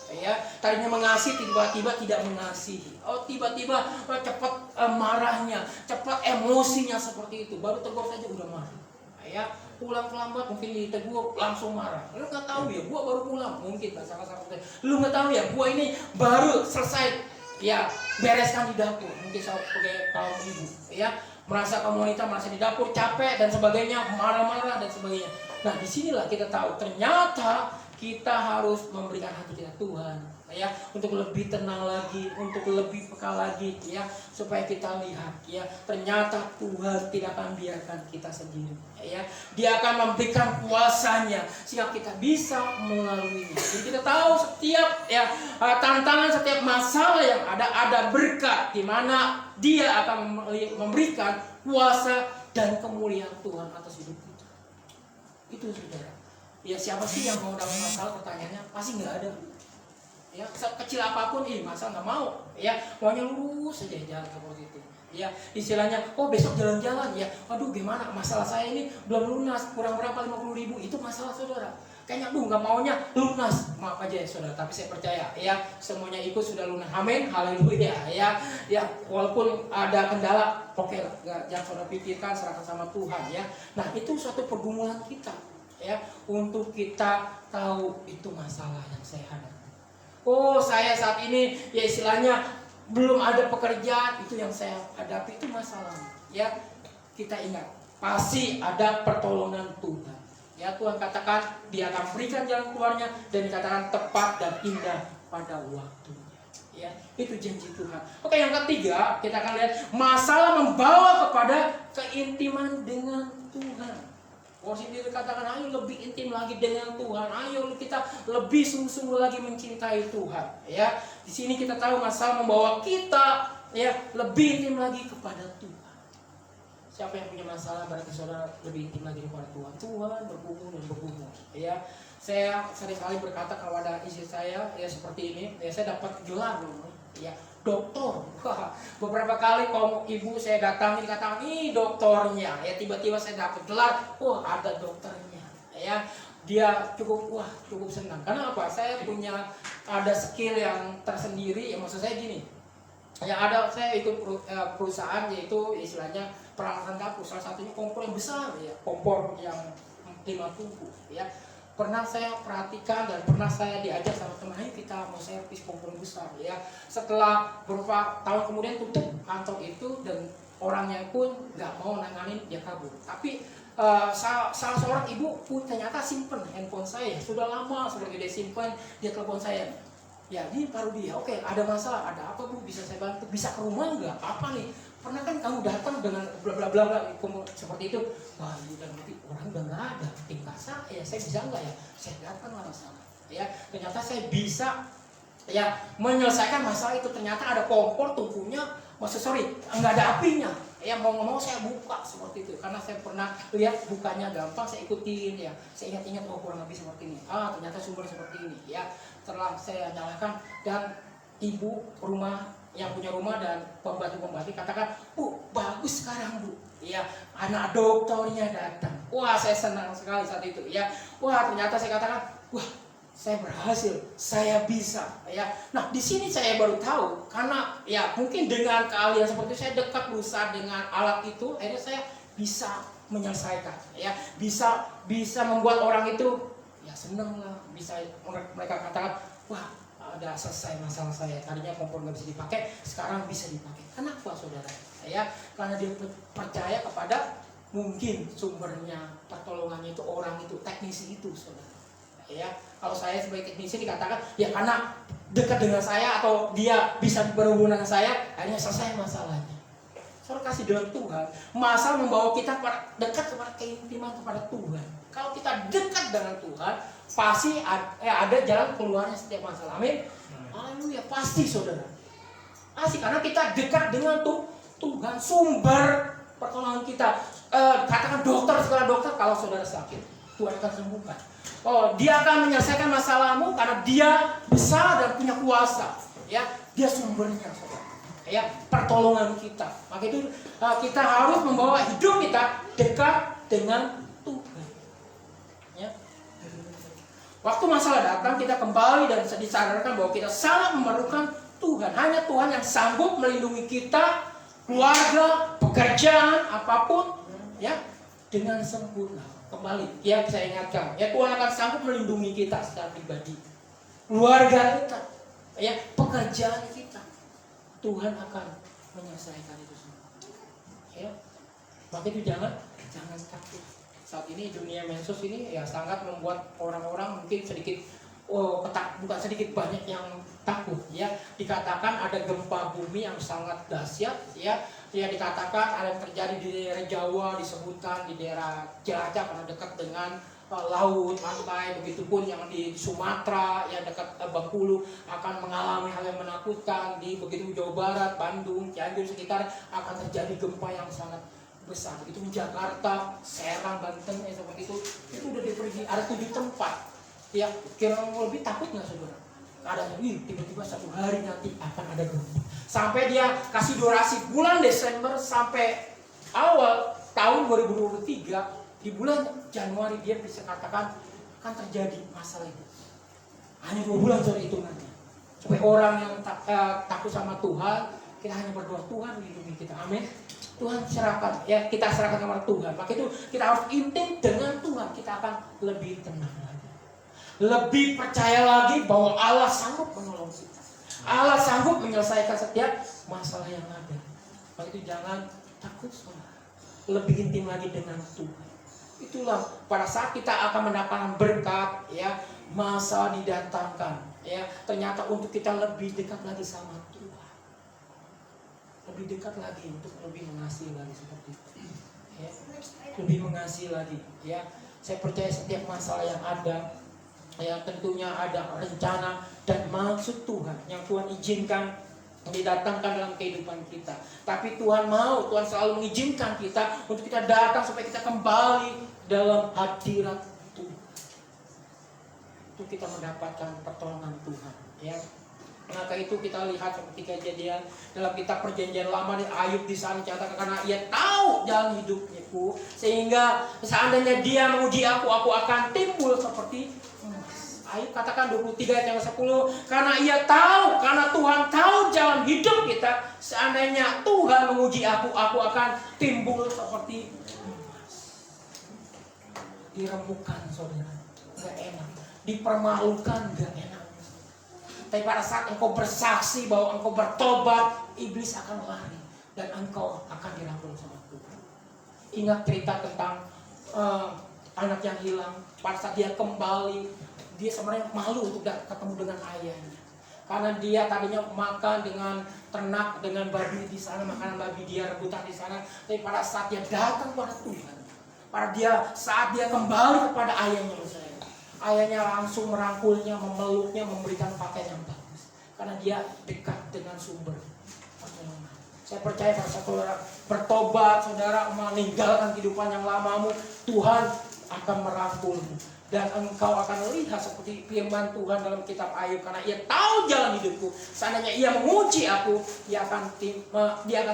Ya, tadinya mengasihi tiba-tiba tidak mengasihi. Oh, tiba-tiba cepat marahnya, cepat emosinya seperti itu. Baru tegur saja udah marah. Ya, pulang terlambat mungkin ditegur langsung marah. Lu nggak tahu ya, gua baru pulang. Mungkin bahasa-bahasa seperti itu. Lu nggak tahu ya, gua ini baru selesai ya bereskan di dapur. Mungkin saya pakai kaum ibu, ya. Merasa kaum wanita merasa di dapur capek dan sebagainya, marah-marah dan sebagainya. Nah, disinilah kita tahu ternyata kita harus memberikan hati kita Tuhan, ya, untuk lebih tenang lagi, untuk lebih peka lagi, ya, supaya kita lihat, ya, ternyata Tuhan tidak akan biarkan kita sendiri, ya, Dia akan memberikan kuasanya sehingga kita bisa melaluinya. Jadi kita tahu setiap ya tantangan, setiap masalah yang ada berkat di mana Dia akan memberikan kuasa dan kemuliaan Tuhan atas hidup kita. Itu saudara. Ya, siapa sih yang mau dalam masalah? Pertanyaannya pasti nggak ada. Ya, kecil apapun, masa nggak mau? Ya, maunya lurus saja jalan seperti itu. Ya, istilahnya, oh besok jalan-jalan ya. Aduh, gimana? Masalah saya ini belum lunas, kurang berapa 50.000. Itu masalah saudara. Kayaknya nggak maunya lunas. Maaf aja ya saudara, tapi saya percaya ya semuanya ikut sudah lunas. Amin, haleluya. Ya, walaupun ada kendala, oke lah, jangan saudara pikirkan, serahkan sama Tuhan ya. Nah, itu suatu pergumulan kita. Ya, untuk kita tahu itu masalah yang saya hadapi. Oh, saya saat ini ya istilahnya belum ada pekerjaan, itu yang saya hadapi, itu masalah. Ya, kita ingat pasti ada pertolongan Tuhan. Ya, Tuhan katakan Dia akan berikan jalan keluarnya dan dikatakan tepat dan indah pada waktunya. Ya, itu janji Tuhan. Oke, yang ketiga kita akan lihat masalah membawa kepada keintiman dengan Tuhan. Sendiri katakan, ayo lebih intim lagi dengan Tuhan. Ayo kita lebih sungguh-sungguh lagi mencintai Tuhan. Ya, di sini kita tahu masalah membawa kita ya lebih intim lagi kepada Tuhan. Siapa yang punya masalah berarti saudara lebih intim lagi kepada Tuhan. Tuhan bergumul dan bergumul. Ya, saya sering kali berkata kepada istri saya ya seperti ini. Ya, saya dapat gelar dulu. Ya, doktor. Wah, beberapa kali kalau ibu saya datangi dikatakan, "Ih, doktornya." Ya, tiba-tiba saya dapat gelar, wah, ada dokternya. Ya, dia cukup senang. Karena apa? Saya punya ada skill yang tersendiri. Ya, maksud saya gini. Ya, saya ikut perusahaan yaitu istilahnya peralatan dapur. Salah satunya kompor yang besar ya, kompor yang 5 tungku ya. Pernah saya perhatikan dan pernah saya diajak sama teman, "Ayo kita mau servis kompor besar ya." Setelah beberapa tahun kemudian tutup kantor itu dan orangnya pun nggak mau nanganin, dia kabur. Tapi salah seorang ibu pun ternyata simpen handphone saya, sudah lama seperti dia simpen, dia telepon saya. Ya, ini baru dia. Oke, ada masalah, ada apa Bu? Bisa saya bantu? Bisa ke rumah nggak? Apa nih? Pernah kan kamu datang dengan bla bla bla bla seperti itu. Wah, udah nanti orang udah nggak ada. Tinggal saya bisa nggak ya? Saya datang lah masalah. Ya, ternyata saya bisa ya menyelesaikan masalah itu. Ternyata ada kompor tungkunya, nggak ada apinya. Ya, mau saya buka seperti itu. Karena saya pernah lihat bukanya gampang, saya ikutin ya. Saya ingat-ingat, oh kurang lebih seperti ini. Ternyata sumber seperti ini ya. Setelah saya nyalakan dan ibu rumah yang punya rumah dan pembantu katakan, "Bu, bagus sekarang Bu." Ya, anak dokternya datang. Wah, saya senang sekali saat itu ya. Wah, ternyata saya katakan, wah, saya berhasil, saya bisa ya. Nah, di sini saya baru tahu karena ya mungkin dengan keahlian seperti itu, saya dekat berusaha dengan alat itu, akhirnya saya bisa menyelesaikan ya, bisa membuat orang itu ya seneng lah, bisa mereka katakan, wah ada selesai masalah saya, tadinya kompor nggak bisa dipakai, sekarang bisa dipakai. Kenapa saudara? Ya, karena dia percaya kepada mungkin sumbernya pertolongannya itu orang itu, teknisi itu saudara. Ya, kalau saya sebagai teknisi dikatakan, ya karena dekat dengan saya atau dia bisa berhubungan dengan saya, akhirnya selesai masalahnya. Saudara kasih dalam Tuhan, masalah membawa kita dekat kepada keintiman kepada Tuhan. Kalau kita dekat dengan Tuhan, pasti ada jalan keluarnya setiap masalah. Amin. Haleluya, pasti saudara. Pasti karena kita dekat dengan Tuhan, sumber pertolongan kita. Katakan dokter, segala dokter, kalau saudara sakit, Tuhan akan sembuhkan. Oh, dia akan menyelesaikan masalahmu karena dia besar dan punya kuasa. Ya, dia sumbernya saudara. Ya, pertolongan kita. Maka itu kita harus membawa hidup kita dekat dengan Tuhan. Ya. Waktu masalah datang, kita kembali dan disadarkan bahwa kita sangat memerlukan Tuhan. Hanya Tuhan yang sanggup melindungi kita, keluarga, pekerjaan, apapun, ya, dengan sempurna. Kembali, ya saya ingatkan, ya Tuhan akan sanggup melindungi kita secara pribadi, keluarga kita, ya pekerjaan kita. Tuhan akan menyelesaikan itu semua. Ya, maka itu jangan takut. Saat ini dunia medsos ini ya sangat membuat orang-orang mungkin sedikit bukan sedikit, banyak yang takut. Ya, dikatakan ada gempa bumi yang sangat dahsyat. Ya, dikatakan ada yang terjadi di daerah Jawa, disebutkan di daerah Cilacap karena dekat dengan laut, pantai, begitupun yang di Sumatera, yang dekat Bengkulu akan mengalami hal yang menakutkan. Di begitu Jawa Barat, Bandung, Cianjur sekitar akan terjadi gempa yang sangat besar. Itu Jakarta, Serang, Banten, seperti itu udah dipergi. Ada 7 tempat. Ya, kira lebih takut nggak saudara? Ada tiba-tiba satu hari nanti akan ada gempa. Sampai dia kasih durasi bulan Desember sampai awal tahun 2023. Di bulan Januari dia bisa katakan akan terjadi masalah itu. Hanya 2 bulan saudara hitungannya. Supaya orang yang takut sama Tuhan, kita hanya berdoa, Tuhan lindungi kita. Amin. Tuhan serahkan, ya kita serahkan kepada Tuhan. Maka itu kita harus intim dengan Tuhan. Kita akan lebih tenang lagi, lebih percaya lagi bahwa Allah sanggup menolong kita. Allah sanggup menyelesaikan setiap masalah yang ada. Maka itu jangan takut saudara. Lebih intim lagi dengan Tuhan. Itulah pada saat kita akan mendapatkan berkat, ya masa didatangkan, ya ternyata untuk kita lebih dekat lagi sama Tuhan, lebih dekat lagi untuk lebih mengasihi lagi seperti itu, ya lebih mengasihi lagi, ya saya percaya setiap masalah yang ada, ya tentunya ada rencana dan maksud Tuhan yang Tuhan izinkan didatangkan dalam kehidupan kita. Tapi Tuhan selalu mengizinkan kita untuk kita datang supaya kita kembali dalam hadirat Tuhan. Untuk kita mendapatkan pertolongan Tuhan, ya. Maka itu kita lihat seperti kejadian dalam kitab Perjanjian Lama di Ayub di sana dicatatkan karena ia tahu jalan hidupku sehingga seandainya dia menguji aku akan timbul seperti Ayub katakan 23 ayat yang 10, karena Tuhan tahu jalan hidup kita, seandainya Tuhan menguji aku akan timbul seperti emas. Dirembukan saudara, gak enak. Dipermalukan, gak enak. Tapi pada saat engkau bersaksi bahwa engkau bertobat, iblis akan lari dan engkau akan dirangkul sama Tuhan. Ingat cerita tentang anak yang hilang. Pada saat dia kembali, dia sebenarnya malu untuk ketemu dengan ayahnya. Karena dia tadinya makan dengan ternak, dengan babi di sana, makanan babi dia rebutan di sana. Tapi pada saat dia datang kepada Tuhan, saat dia kembali kepada ayahnya, ayahnya langsung merangkulnya, memeluknya, memberikan pakaian yang bagus. Karena dia dekat dengan sumber pertolongan. Saya percaya pada saat saudara bertobat, saudara meninggalkan kehidupan yang lamamu, Tuhan akan merangkulmu. Dan engkau akan lihat seperti firman Tuhan dalam kitab Ayub, karena ia tahu jalan hidupku. Seandainya ia menguji aku, dia akan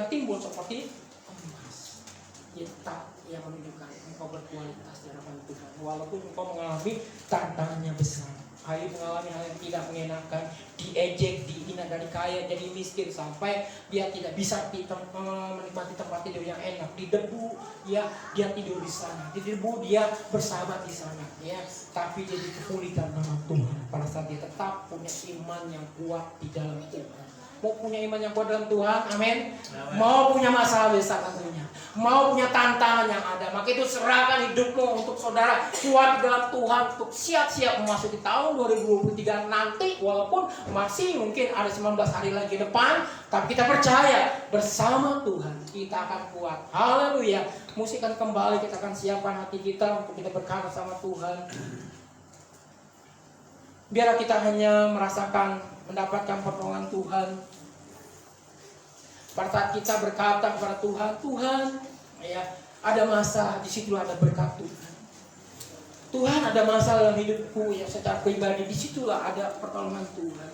timbul seperti emas. ya tetap yang menunjukkan engkau berkualitas di hadapan Tuhan. Walaupun engkau mengalami tantangannya besar, mengalami hal yang tidak mengenakan, diejek, dihina dari kaya jadi miskin, sampai dia tidak bisa menikmati tempat tidur yang enak, di debu ya dia tidur di sana, di debu dia bersahabat di sana ya, tapi dia dipulihkan nama Tuhan pada saat dia tetap punya iman yang kuat di dalam Tuhan. Mau punya iman yang kuat dalam Tuhan, amin. Mau punya masalah besar tentunya, mau punya tantangan yang ada, maka itu serahkan hidupmu untuk saudara kuat dalam Tuhan, untuk siap-siap memasuki tahun 2023 nanti. Walaupun masih mungkin ada 19 hari lagi depan, tapi kita percaya bersama Tuhan kita akan kuat. Haleluya. Musik akan kembali, kita akan siapkan hati kita untuk kita berkata sama Tuhan. Biarlah kita hanya merasakan mendapatkan pertolongan Tuhan. Pada saat kita berkata kepada Tuhan, Tuhan, ya ada masa di situ ada berkat Tuhan. Tuhan ada masalah dalam hidupku yang secara pribadi, disitulah ada pertolongan Tuhan.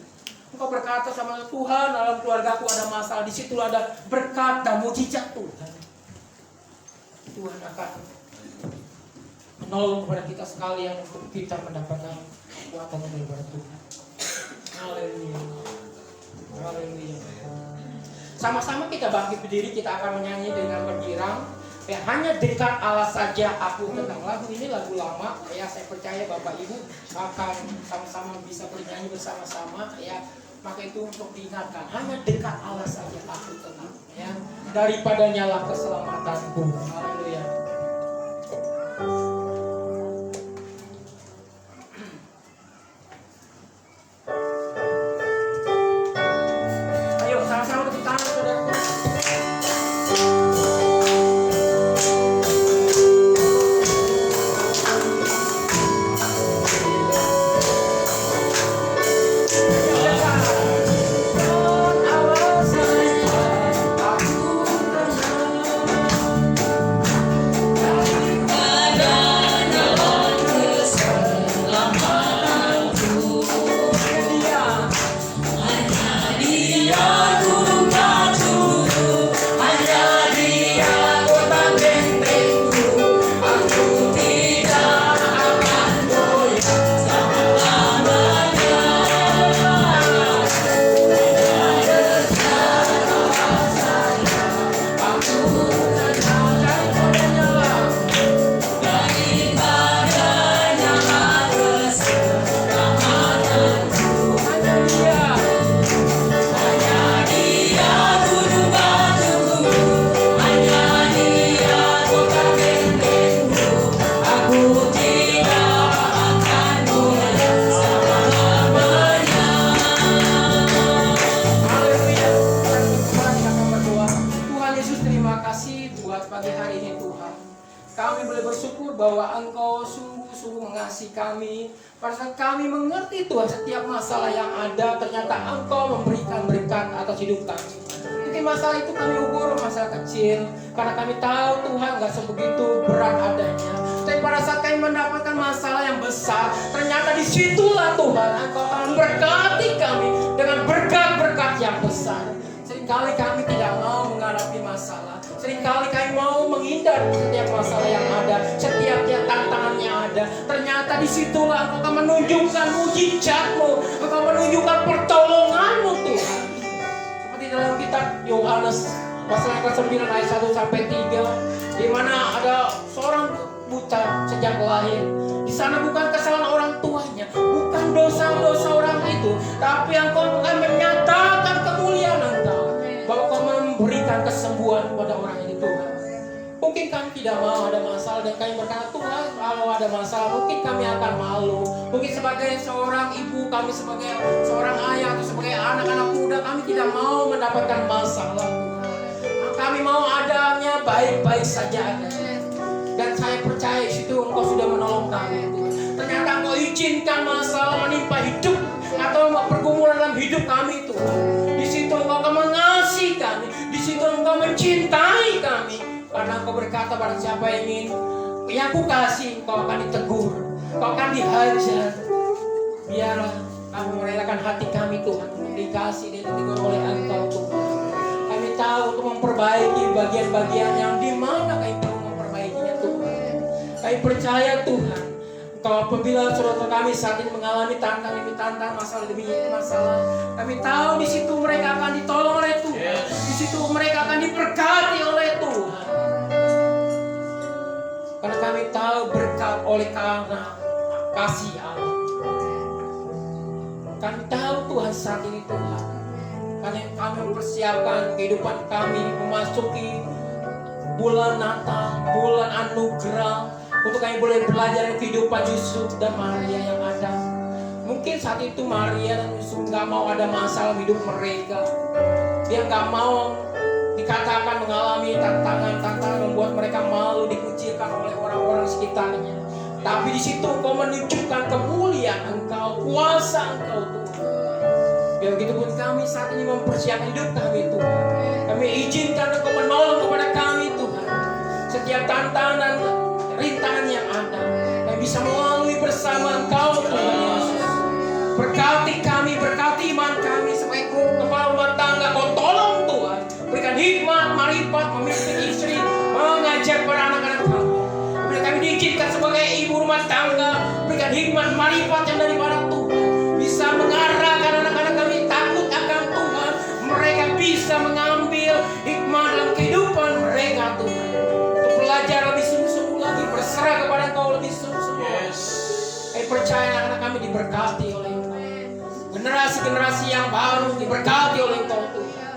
Engkau berkata sama Tuhan, dalam keluargaku ada masalah, disitulah ada berkat dan mujizat Tuhan. Tuhan akan menolong kepada kita sekalian untuk kita mendapatkan kekuatan daripada Tuhan. Haleluya. Haleluya. Sama-sama kita bangkit berdiri, kita akan menyanyi dengan bergirang. Ya, hanya dekat Allah saja aku tenang. Lagu ini lagu lama, ya saya percaya Bapak Ibu akan sama-sama bisa bernyanyi bersama-sama, ya. Maka itu untuk diingatkan, hanya dekat Allah saja aku tenang, ya. Daripada nyala keselamatanku. Haleluya. Kami, pada saat kami mengerti Tuhan setiap masalah yang ada, ternyata Engkau memberikan berkat atas hidup kami. Mungkin masalah itu kami ukur masalah kecil, karena kami tahu Tuhan gak sebegitu berat adanya. Tapi pada saat kami mendapatkan masalah yang besar, ternyata disitulah Tuhan Engkau akan memberkati kami dengan berkat-berkat yang besar. Seringkali kami tidak mau menghadapi masalah, seringkali kami mau menghindar setiap masalah yang ada, setiap tantangan yang ada. Ternyata disitulah Engkau akan menunjukkan mujizat-Mu, Engkau menunjukkan pertolongan-Mu Tuhan. Seperti dalam kitab Yohanes pasal 9 ayat 1 sampai 3, di mana ada seorang buta sejak lahir. Di sana bukan kesalahan orang tuanya, bukan dosa-dosa orang itu, tapi Engkau akan menyatakan kemuliaan Engkau, bahwa Engkau memberikan kesembuhan kepada orang ini Tuhan. Mungkin kami tidak mau ada masalah dan kami berkata, Tuhan kalau ada masalah mungkin kami akan malu. Mungkin sebagai seorang ibu, kami sebagai seorang ayah atau sebagai anak-anak muda, kami tidak mau mendapatkan masalah Tuhan. Kami mau adanya baik-baik saja. Dan saya percaya situ Engkau sudah menolong kami Tuhan. Ternyata Engkau izinkan masalah menimpa hidup atau pergumulan dalam hidup kami Tuhan. Di situ Engkau akan mengasihi kami, di situ Engkau mencintai kami. Karena Engkau berkata pada siapa yang aku kasih, Engkau akan ditegur, Engkau akan dihajar. Biarlah kami merelakan hati kami Tuhan, dikasih dan ditegur oleh Engkau Tuhan. Kami tahu untuk memperbaiki bagian-bagian yang di mana kami Kami percaya Tuhan, Engkau apabila saudara kami saat ini mengalami tantangan demi tantangan, masalah demi masalah, kami tahu di situ mereka akan ditolong oleh Tuhan. Di situ mereka akan diberkati oleh Tuhan. Karena kami tahu berkat oleh karena kasih Allah. Kami tahu Tuhan saat ini Tuhan, karena kami mempersiapkan kehidupan kami memasuki bulan Natal, bulan anugerah, untuk kami boleh belajar kehidupan Yusuf dan Maria yang ada. Mungkin saat itu Maria dan Yusuf gak mau ada masalah hidup mereka. Dia gak mau dikatakan mengalami tantangan-tantangan membuat mereka malu, dikucilkan oleh orang-orang sekitarnya. Tapi di situ Engkau menunjukkan kemuliaan Engkau, kuasa Engkau Tuhan. Biar begitu pun kami saat ini mempersiapkan hidup kami Tuhan. Kami izinkan Engkau menolong kepada kami Tuhan. Setiap tantangan dan rintangan yang ada, kami bisa melalui bersama Engkau Tuhan Yesus. Berkati kami, berkati iman kami sebagai kepala rumah tangga. Kau tolong Tuhan, berikan hikmat, marifat, memimpin istri, mengajar para anak-anak kami. Bila kami diizinkan sebagai ibu rumah tangga, berikan hikmat, marifat yang daripada Tuhan, bisa mengarahkan anak-anak kami takut akan Tuhan. Mereka bisa mengambil hikmat dalam kehidupan mereka Tuhan, untuk belajar lebih sungguh-sungguh lagi, berserah kepada Engkau lebih sungguh-sungguh. Kami percaya anak-anak kami diberkati oleh Engkau. Generasi-generasi yang baru diberkati oleh Engkau Tuhan.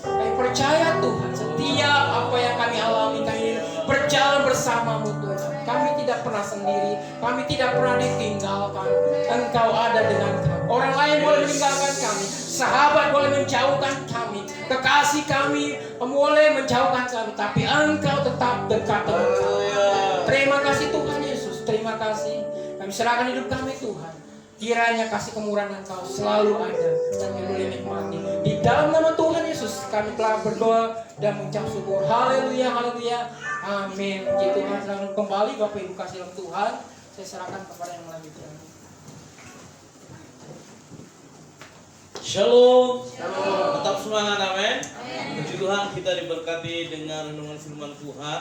Kami percaya Tuhan, setiap apa yang kami alami, kami berjalan bersamamu Tuhan. Kami tidak pernah sendiri, kami tidak pernah ditinggalkan. Engkau ada dengan kami. Orang lain boleh meninggalkan kami, sahabat boleh menjauhkan kami, kekasih kami boleh menjauhkan kami, tapi Engkau tetap dekat dengan kami. Terima kasih Tuhan Yesus, terima kasih. Kami serahkan hidup kami Tuhan. Kiranya kasih kemurahan Engkau selalu ada dan kami boleh nikmati. Di dalam nama Tuhan Yesus kami telah berdoa dan mengucap syukur. Haleluya, haleluya, amin. Puji Tuhan. Selamat kembali Bapak Ibu kasih dalam Tuhan. Saya serahkan kepada yang melanjutkan. Shalom. Tetap semangat, amin. Puji Tuhan, kita diberkati dengan renungan firman Tuhan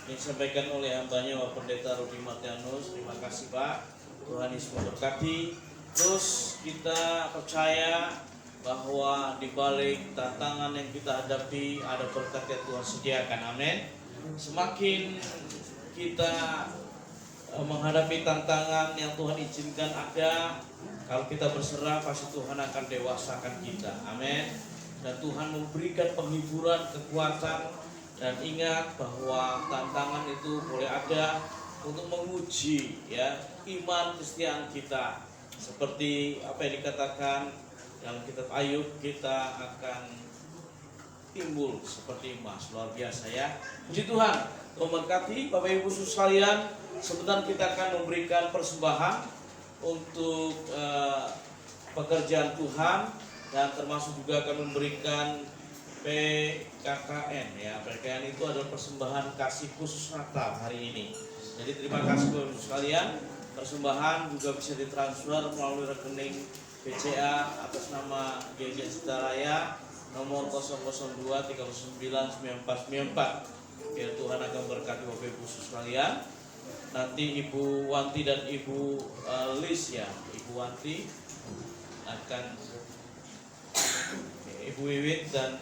yang disampaikan oleh hambanya Bapak Pendeta Rudi Martianus. Terima kasih Pak. Tuhan Yesus memberkati. Terus kita percaya bahwa di balik tantangan yang kita hadapi ada berkat yang Tuhan sediakan. Amin. Semakin kita menghadapi tantangan yang Tuhan izinkan ada, kalau kita berserah pasti Tuhan akan dewasakan kita. Amin. Dan Tuhan memberikan penghiburan, kekuatan, dan ingat bahwa tantangan itu boleh ada untuk menguji ya iman kesetiaan kita. Seperti apa yang dikatakan dalam kitab Ayub, kita akan timbul seperti emas. Luar biasa ya. Puji Tuhan. Memberkati Bapak Ibu sekalian. Sebentar kita akan memberikan persembahan untuk pekerjaan Tuhan, dan termasuk juga akan memberikan PKKN ya. PKKN itu adalah persembahan kasih khusus Natal hari ini. Jadi terima kasih Bapak Ibu sekalian. Persembahan juga bisa ditransfer melalui rekening BCA atas nama GJ Citaraya nomor 002 39 9494. Biar Tuhan akan berkati Bapak Ibu sekalian. Nanti Ibu Wanti dan Ibu Lis ya, Ibu Wanti akan, Ibu Wiwit dan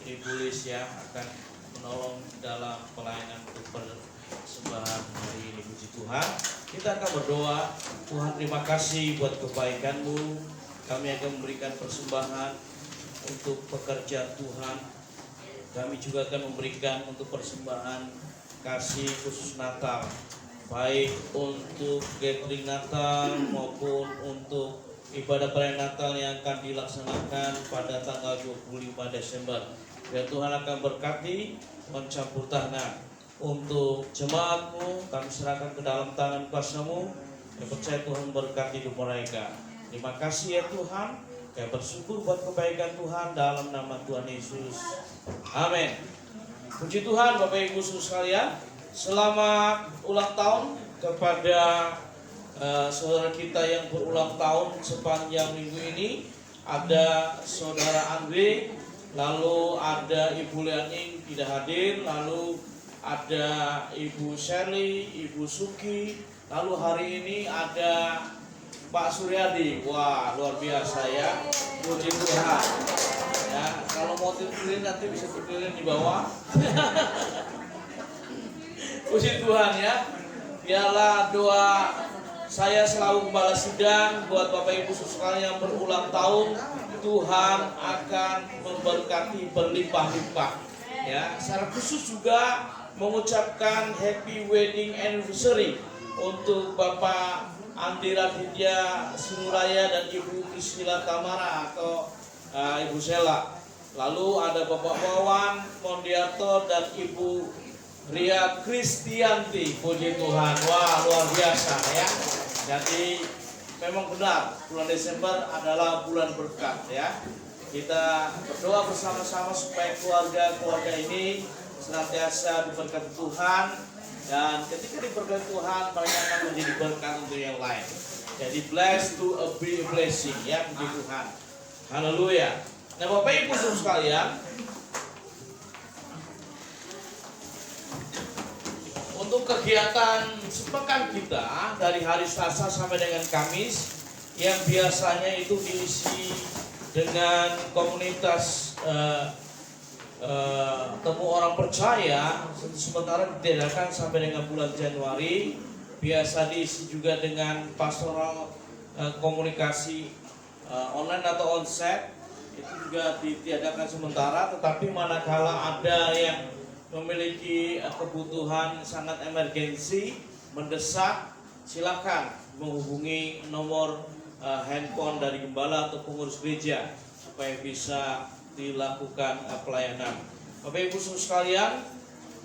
Ibu Lis ya akan menolong dalam pelayanan untuk persembahan hari ini. Puji Tuhan. Kita akan berdoa. Tuhan, terima kasih buat kebaikan-Mu. Kami akan memberikan persembahan untuk pekerjaan Tuhan. Kami juga akan memberikan untuk persembahan kasih khusus Natal, baik untuk gathering Natal maupun untuk ibadah perayaan Natal yang akan dilaksanakan pada tanggal 25 Desember. Dan Tuhan akan berkati, mencampur tangan untuk jemaat-Mu. Kami serahkan ke dalam tangan kuasa-Mu. Kami percaya Tuhan berkati hidup mereka. Terima kasih ya Tuhan. Kami bersyukur buat kebaikan Tuhan dalam nama Tuhan Yesus. Amin. Puji Tuhan Bapak Ibu sekalian. Selamat ulang tahun kepada saudara kita yang berulang tahun sepanjang minggu ini. Ada saudara Andre, lalu ada Ibu Lianing tidak hadir, lalu ada Ibu Shelly, Ibu Suki, lalu hari ini ada Pak Suryadi. Wah, luar biasa ya, puji Tuhan. Ya, kalau mau tidurin nanti bisa tidurin di bawah. Puji Tuhan ya. Biarlah doa saya selalu Gembala Sidang buat Bapak Ibu sekalian yang berulang tahun, Tuhan akan memberkati berlimpah-limpah. Ya, secara khusus juga mengucapkan happy wedding anniversary untuk Bapak Andi Raditya Sinuraya dan Ibu Priscilla Tamara atau Ibu Sela. Lalu ada Bapak Wawan Mondiator dan Ibu Ria Kristianti. Puji Tuhan. Wah, luar biasa ya. Jadi memang benar bulan Desember adalah bulan berkat ya. Kita berdoa bersama-sama supaya keluarga ini senantiasa diberkati Tuhan, dan ketika diberkati Tuhan mereka akan menjadi berkat untuk yang lain. Jadi blessed to be a blessing ya, puji Tuhan. Haleluya. Nah, Bapak Ibu Saudara sekalian, untuk kegiatan sepekan kita dari hari Selasa sampai dengan Kamis yang biasanya itu diisi dengan komunitas temu orang percaya, sementara ditiadakan sampai dengan bulan Januari. Biasa diisi juga dengan pastoral komunikasi online atau onsite, itu juga ditiadakan sementara. Tetapi manakala ada yang memiliki kebutuhan sangat emergensi, mendesak, silakan menghubungi nomor handphone dari gembala atau pengurus gereja supaya bisa dilakukan pelayanan. Bapak Ibu Saudara sekalian,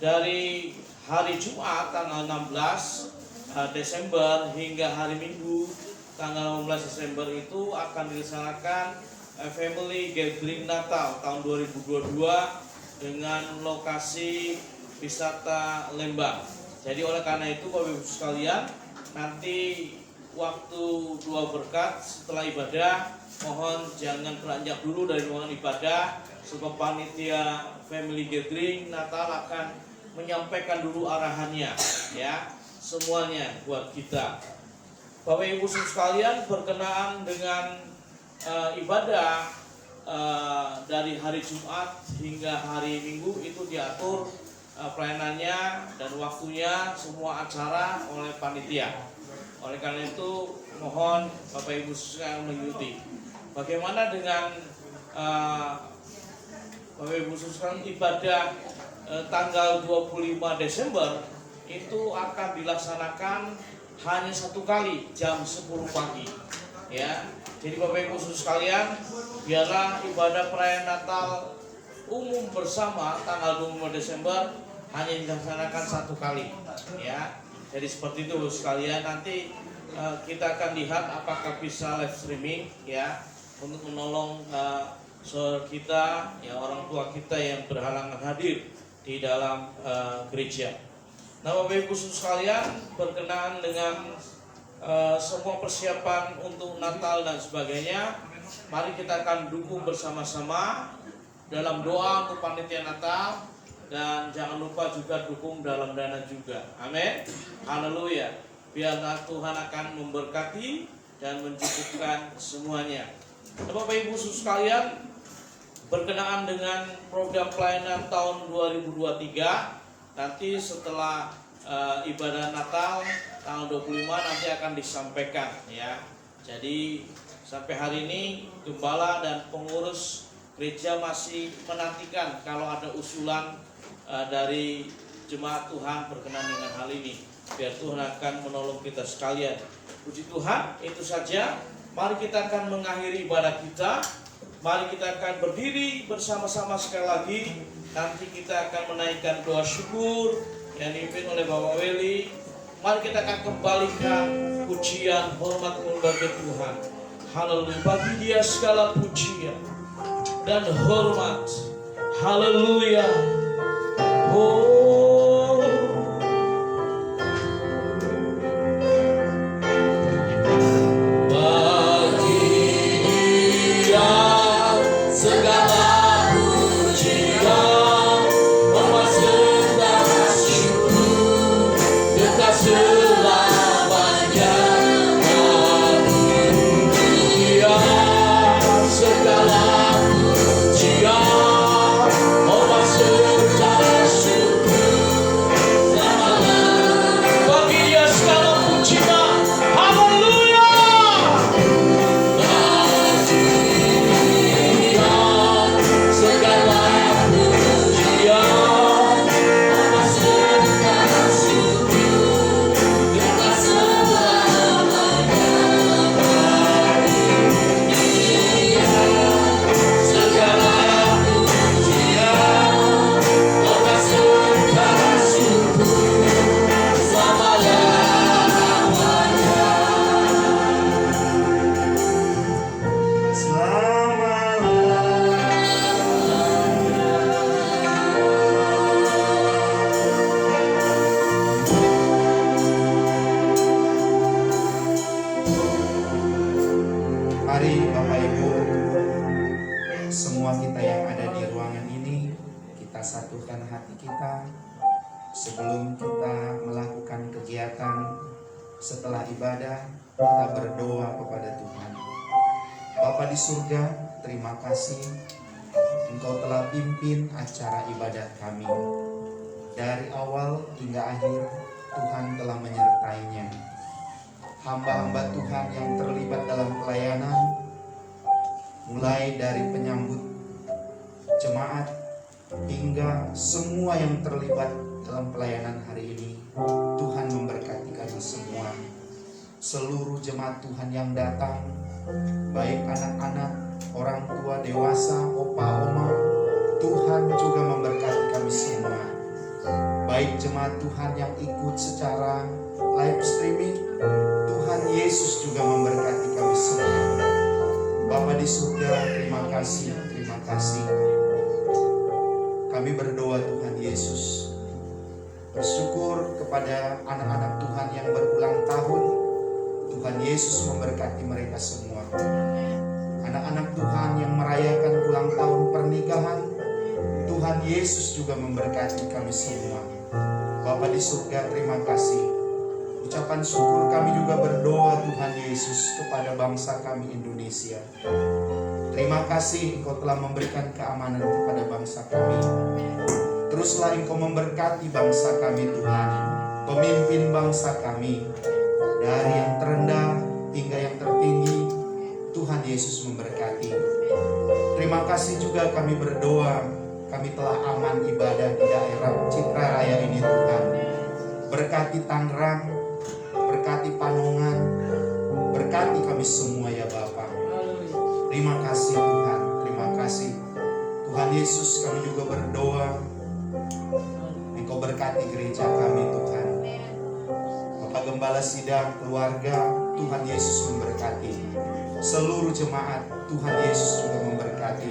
dari hari Jumat tanggal 16 Desember hingga hari Minggu tanggal 16 Desember itu akan dilaksanakan Family Gathering Natal tahun 2022 dengan lokasi wisata Lembang. Jadi oleh karena itu Bapak Ibu sekalian, nanti waktu doa berkat setelah ibadah, mohon jangan beranjak dulu dari ruangan ibadah, sebab panitia Family Gathering Natal akan menyampaikan dulu arahannya ya, semuanya buat kita. Bapak Ibu sekalian, berkenaan dengan ibadah dari hari Jumat hingga hari Minggu itu diatur pelayanannya dan waktunya semua acara oleh panitia. Oleh karena itu mohon Bapak Ibu sekalian mengikuti. Bagaimana dengan Bapak Ibu sekalian, ibadah tanggal 25 Desember itu akan dilaksanakan hanya satu kali jam 10 pagi ya. Jadi Bapak Ibu sekalian, biarlah ibadah perayaan Natal umum bersama tanggal 25 Desember hanya dilaksanakan satu kali ya. Jadi seperti itu sekalian, nanti kita akan lihat apakah bisa live streaming ya, untuk menolong saudara kita ya, orang tua kita yang berhalangan hadir di dalam gereja. Nah, Bapak Ibu sekalian, berkenaan dengan semua persiapan untuk Natal dan sebagainya, mari kita akan dukung bersama-sama dalam doa untuk panitia Natal, dan jangan lupa juga dukung dalam dana juga. Amin. Haleluya. Biarlah Tuhan akan memberkati dan mencukupkan semuanya. Bapak Ibu sekalian, berkenaan dengan program pelayanan tahun 2023, nanti setelah ibadah Natal tanggal 25 nanti akan disampaikan ya. Jadi sampai hari ini gembala dan pengurus gereja masih menantikan kalau ada usulan dari jemaat Tuhan berkenaan dengan hal ini. Biar Tuhan akan menolong kita sekalian. Puji Tuhan, itu saja. Mari kita akan mengakhiri ibadah kita. Mari kita akan berdiri bersama-sama sekali lagi. Nanti kita akan menaikkan doa syukur yang dipimpin oleh Bapak Weli. Mari kita akan kembalikan pujian, hormat bagi Tuhan. Haleluya, bagi Dia segala pujian dan hormat. Haleluya. Oh, bagi Dia segala pujian, hormat segala syukur. setelah ibadah kita berdoa kepada Tuhan. Bapa di surga, terima kasih Engkau telah pimpin acara ibadat kami. Dari awal hingga akhir, Tuhan telah menyertainya. Hamba-hamba Tuhan yang terlibat dalam pelayanan, mulai dari penyambut jemaat hingga semua yang terlibat dalam pelayanan hari ini, Tuhan memberkati kami semua. Seluruh jemaat Tuhan yang datang, baik anak-anak, orang tua, dewasa, opa, oma, Tuhan juga memberkati kami semua. Baik jemaat Tuhan yang ikut secara live streaming, Tuhan Yesus juga memberkati kami semua. Bapa di surga, terima kasih, terima kasih. Kami berdoa Tuhan Yesus, bersyukur kepada anak-anak Tuhan yang berulang tahun. Tuhan Yesus memberkati mereka semua. Anak-anak Tuhan yang merayakan ulang tahun pernikahan, Tuhan Yesus juga memberkati kami semua. Bapa di surga, terima kasih. Ucapan syukur kami juga berdoa Tuhan Yesus kepada bangsa kami Indonesia. Terima kasih Engkau telah memberikan keamanan kepada bangsa kami. Teruslah Engkau memberkati bangsa kami Tuhan, pemimpin bangsa kami, dari yang terendah hingga yang tertinggi. Tuhan Yesus memberkati. Terima kasih juga kami berdoa, kami telah aman ibadah di daerah Citra Raya ini Tuhan. Berkati Tangerang, berkati Panongan, berkati kami semua ya Bapa. Terima kasih Tuhan, terima kasih. Tuhan Yesus, kami juga berdoa, Engkau berkati gereja kami Tuhan. Bapak Gembala Sidang, keluarga, Tuhan Yesus memberkati. Seluruh jemaat, Tuhan Yesus juga memberkati.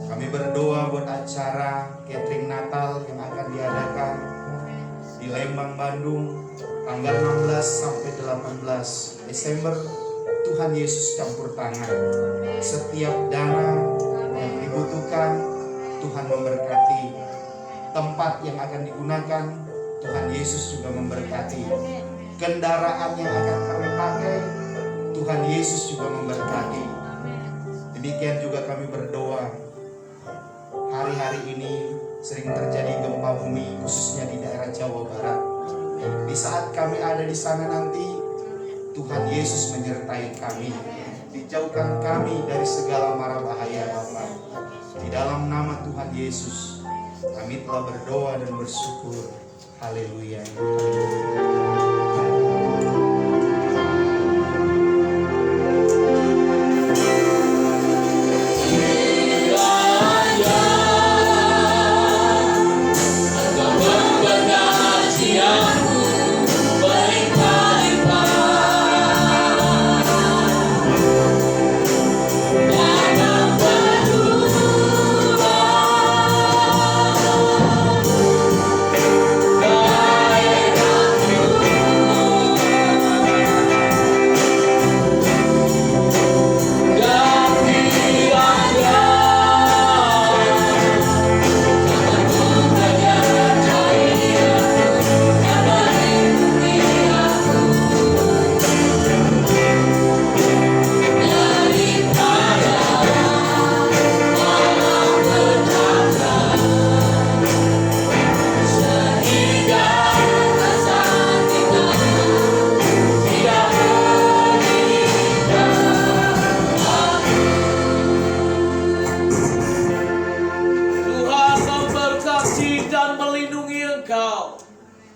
Kami berdoa buat acara catering Natal yang akan diadakan di Lembang, Bandung, tanggal 16 sampai 18 Desember. Tuhan Yesus campur tangan. Setiap dana yang dibutuhkan, Tuhan memberkati. Tempat yang akan digunakan, Tuhan Yesus juga memberkati. Kendaraan yang akan kami pakai, Tuhan Yesus juga memberkati. Demikian juga kami berdoa. Hari-hari ini sering terjadi gempa bumi, khususnya di daerah Jawa Barat. Di saat kami ada di sana nanti, Tuhan Yesus menyertai kami. Dijauhkan kami dari segala mara bahaya Bapa. Di dalam nama Tuhan Yesus, kami telah berdoa dan bersyukur. Haleluya.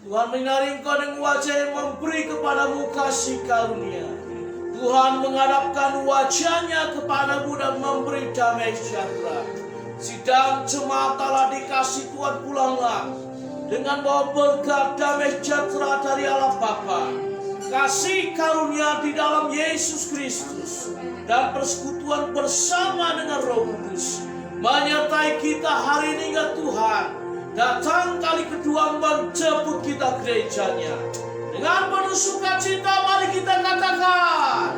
Tuhan menyinari engkau dengan wajah yang memberi kepadamu kasih karunia. Tuhan menghadapkan wajahnya kepadamu dan memberi damai sejahtera. Sidang jemaat telah dikasih Tuhan pulanglah dengan bawa berkat damai sejahtera dari Allah Bapa, kasih karunia di dalam Yesus Kristus, dan persekutuan bersama dengan Roh Kudus menyertai kita hari ini ya Tuhan. Datang kali kedua menjemput kita gerejanya. Dengan penuh sukacita mari kita katakan.